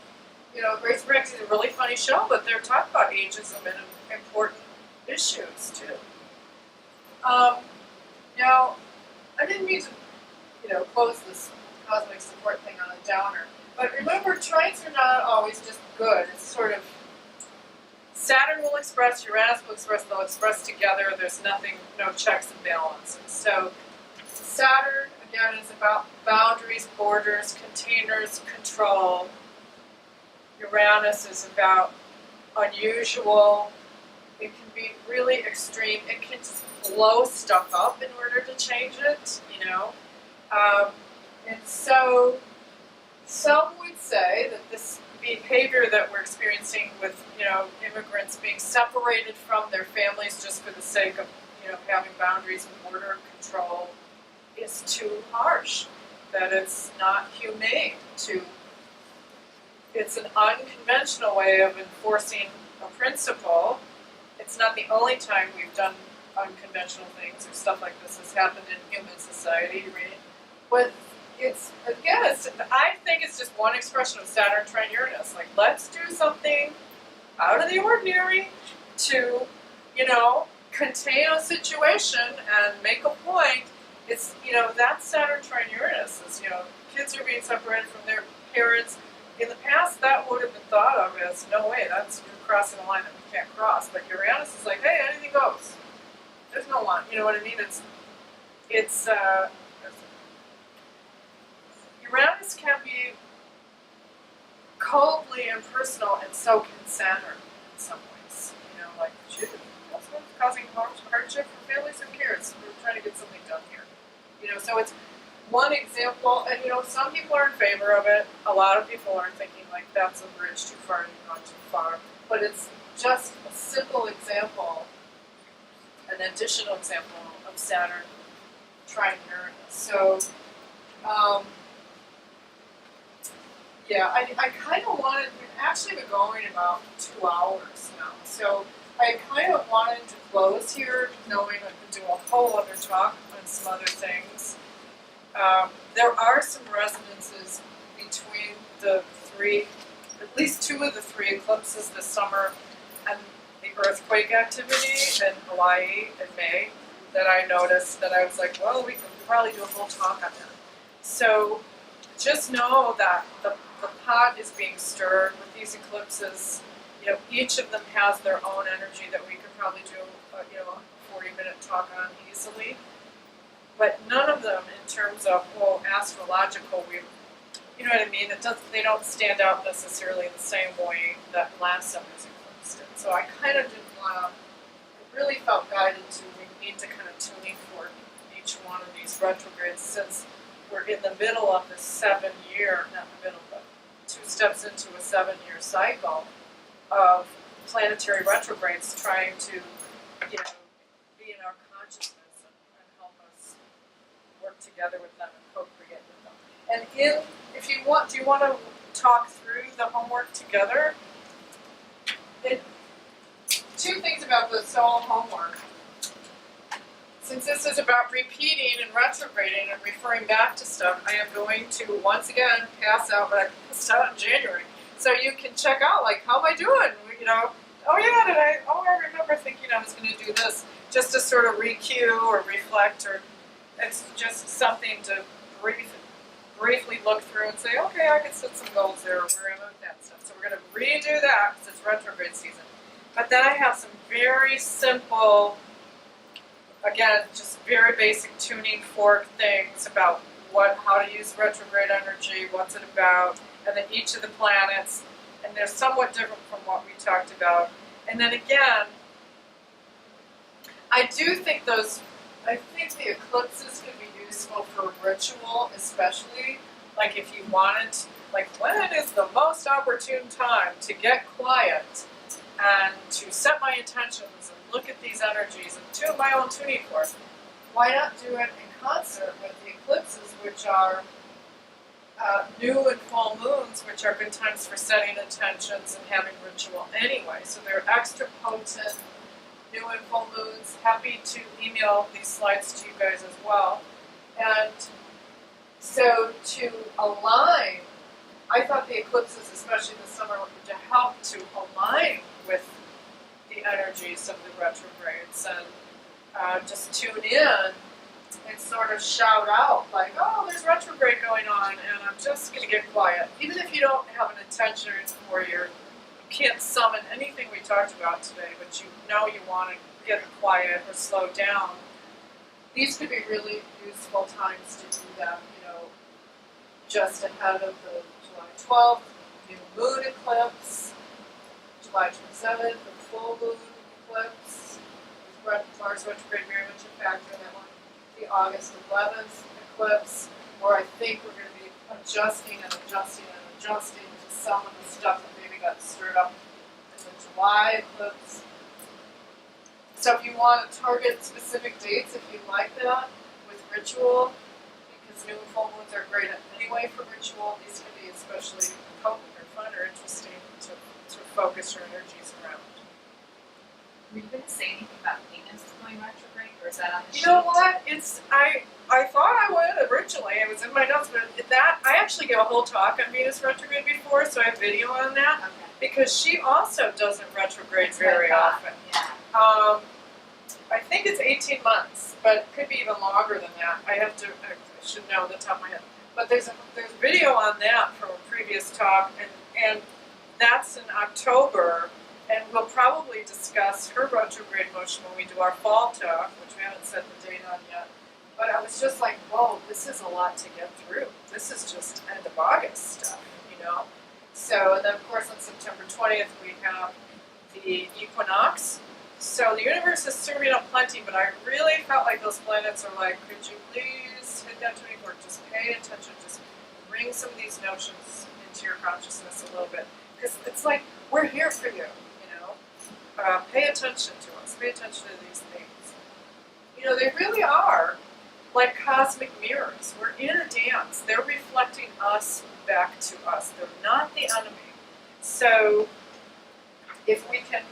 you know, Grace and Frankie is a really funny show, but they're talking about ageism and important issues too. Now, I didn't mean to, you know, close this cosmic support thing on a downer, but remember, trines are not always just good. It's sort of, Saturn will express, Uranus will express, they'll express together. There's nothing, no checks and balances. So Saturn, again, is about boundaries, borders, containers, control. Uranus is about unusual. It can be really extreme. It can just blow stuff up in order to change it, you know. And so some would say that this behavior that we're experiencing with, you know, immigrants being separated from their families just for the sake of, you know, having boundaries and border control is too harsh, that it's not humane it's an unconventional way of enforcing a principle. It's not the only time we've done unconventional things or stuff like this has happened in human society, right? But I think it's just one expression of Saturn trine Uranus. Like, let's do something out of the ordinary to, contain a situation and make a point. It's, that's Saturn trine Uranus. Is, kids are being separated from their parents. In the past, that would have been thought of as, no way, that's you're crossing a line that we can't cross. But Uranus is like, hey, anything goes. There's no line. You know what I mean? It's Uranus can be coldly impersonal, and so can Saturn in some ways. Like, shoot, that's what's causing hardship for families. Who cares? We're trying to get something done here. So it's one example, and some people are in favor of it. A lot of people are thinking like that's a bridge too far, you've gone too far. But it's just a simple example, an additional example of Saturn trine Uranus. So, I kind of wanted, we've actually been going about 2 hours now, so I kind of wanted to close here knowing I could do a whole other talk on some other things. There are some resonances between the three, at least 2 of the 3 eclipses this summer and the earthquake activity in Hawaii in May that I noticed that I was like, well, we could probably do a whole talk on that. So just know that the pot is being stirred with these eclipses. Each of them has their own energy that we could probably do a 40-minute talk on easily. But none of them in terms of, astrological, you know what I mean? They don't stand out necessarily in the same way that last summer's eclipse did. So I kind of didn't want to, I really felt guided to, we need to kind of tune for each one of these retrogrades since we're in the middle of this 7-year, not the middle, but 2 steps into a 7-year cycle of planetary retrogrades trying to, be in our consciousness and help us work together with them and co-create with them. And if you want, do you want to talk through the homework together? 2 things about the soul homework. Since this is about repeating and retrograding and referring back to stuff, I am going to once again pass out what I passed out in January. So you can check out, like, how am I doing? I remember thinking I was going to do this, just to sort of re-cue or reflect, or it's just something to briefly look through and say, okay, I can set some goals there, or where am I with that stuff. So we're going to redo that because it's retrograde season. But then I have some very simple, again, just very basic tuning fork things about how to use retrograde energy, what's it about, and then each of the planets, and they're somewhat different from what we talked about. And then again, I think the eclipses can be useful for ritual, especially, like if you wanted, like when is the most opportune time to get quiet and to set my intentions and look at these energies and tune my own tuning fork. Why not do it in concert with the eclipses, which are new and full moons, which are good times for setting intentions and having ritual anyway. So they're extra potent, new and full moons. Happy to email these slides to you guys as well. And so to align, I thought the eclipses, especially this summer, were to help to align with the energies of the retrogrades and just tune in and sort of shout out like, oh, there's retrograde going on and I'm just going to get quiet. Even if you don't have an intention or you can't summon anything we talked about today, but you know you want to get quiet or slow down, these could be really useful times to do that, just ahead of the July 12th new moon eclipse, July 27th, the full moon eclipse, Mars retrograde very much a factor in that one. The August 11th eclipse, where I think we're going to be adjusting and adjusting and adjusting to some of the stuff that maybe got stirred up in the July eclipse. So if you want to target specific dates, if you like that, with ritual, because new and full moons are great anyway for ritual, these can be especially potent or fun or interesting to focus your energies around. Were you going to say anything about Venus going retrograde, or is that on the sheet? You know what? I thought I would originally. It was in my notes, but that I actually gave a whole talk on Venus retrograde before, so I have video on that Okay. because she also doesn't retrograde That's what I very thought. often. Yeah. I think it's 18 months, but it could be even longer than that. I should know the top of my head. But there's video on that from a previous talk, and that's in October, and we'll probably discuss her retrograde motion when we do our fall talk, which we haven't set the date on yet. But I was just like, whoa, this is a lot to get through. This is just end of August stuff, you know? So, and then of course on September 20th we have the equinox. So the universe is serving up plenty, but I really felt like those planets are like, could you please hit that tuning fork, just pay attention, just bring some of these notions into your consciousness a little bit. Because it's like, we're here for you, you know? Pay attention to us, pay attention to these things. You know, they really are like cosmic mirrors. We're in a dance. They're reflecting us back to us. They're not the enemy. So if we can,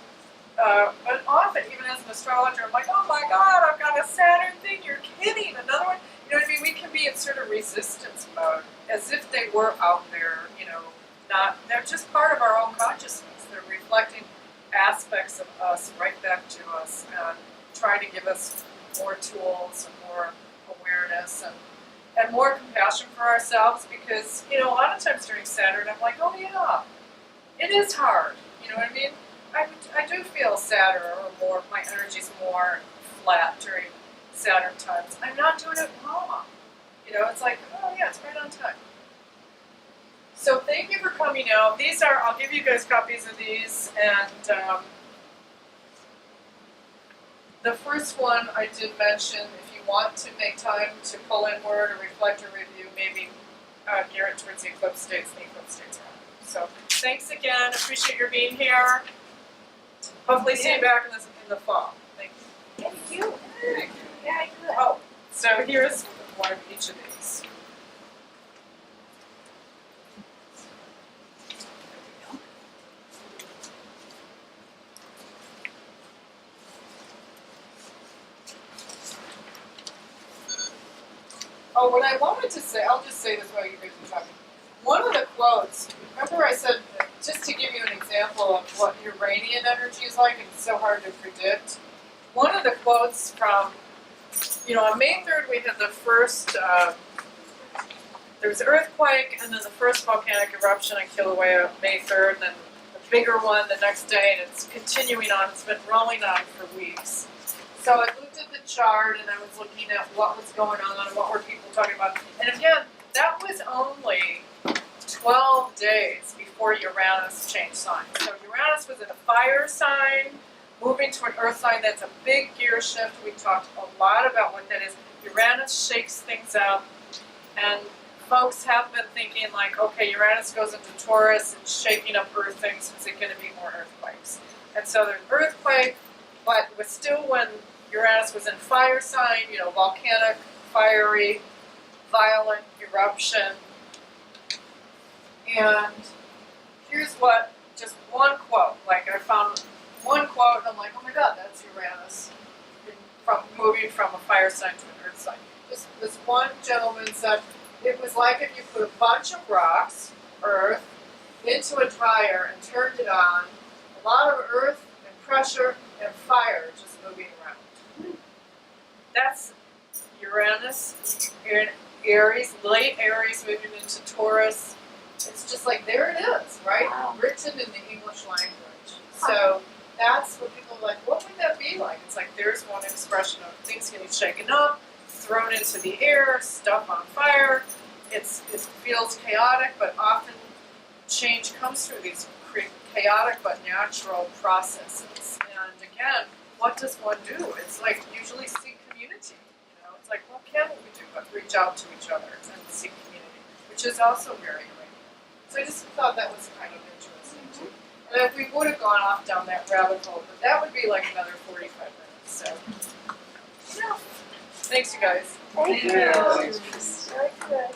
and often, even as an astrologer, I'm like, oh my God, I've got a Saturn thing, you're kidding, another one. You know what I mean? We can be in sort of resistance mode, as if they were out there, you know, they're just part of our own consciousness. They're reflecting aspects of us right back to us and trying to give us more tools and more awareness and more compassion for ourselves, because, you know, a lot of times during Saturn, I'm like, oh yeah, it is hard. You know what I mean? I do feel sadder, or more, my energy's more flat during Saturn times. I'm not doing it wrong. You know, it's like, oh yeah, it's right on time. So thank you for coming out. I'll give you guys copies of these, and the first one I did mention, if you want to make time to pull inward or reflect or review, maybe gear it towards the eclipse dates, and the eclipse dates are on. So thanks again, appreciate your being here. Hopefully see you back in the fall. Thank you. Thank you. Thank you. Yeah, good. Oh, so here's one of each of these. Oh, what I wanted to say, I'll just say this while you guys are talking. One of the quotes, remember I said, just to give you an example of what Uranian energy is like, and it's so hard to predict. One of the quotes from, you know, on May 3rd we had the first, there was an earthquake, and then the first volcanic eruption on Kilauea, May 3rd, and then the bigger one the next day, and it's continuing on. It's been rolling on for weeks. So I looked at the chart, and I was looking at what was going on, and what were people talking about. And again, that was only 12 days before Uranus changed signs. So Uranus was in a fire sign, moving to an earth sign. That's a big gear shift. We talked a lot about what that is. Uranus shakes things up, and folks have been thinking like, okay, Uranus goes into Taurus and shaking up earth things. Is it going to be more earthquakes? And so there's earthquake, but it was still when Uranus was in fire sign, you know, volcanic, fiery, violent eruption. And here's what, just one quote, like I found one quote and I'm like, oh my God, that's Uranus from moving from a fire sign to an earth sign. This one gentleman said, it was like if you put a bunch of rocks, earth, into a dryer and turned it on, a lot of earth and pressure and fire just moving around. That's Uranus in Aries, late Aries moving into Taurus. It's just like, there it is, right? Wow. Written in the English language. So that's what people are like, what would that be like? It's like, there's one expression of things getting shaken up, thrown into the air, stuff on fire. It feels chaotic, but often change comes through these chaotic but natural processes. And again, what does one do? It's like usually seek community. You know, it's like, what can we do but reach out to each other and seek community, which is also very Iranian. So I just thought that was kind of interesting too. And if we would have gone off down that rabbit hole, but that would be like another 45 minutes. So, yeah. Thanks, you guys. Thank you. Thanks. Very good.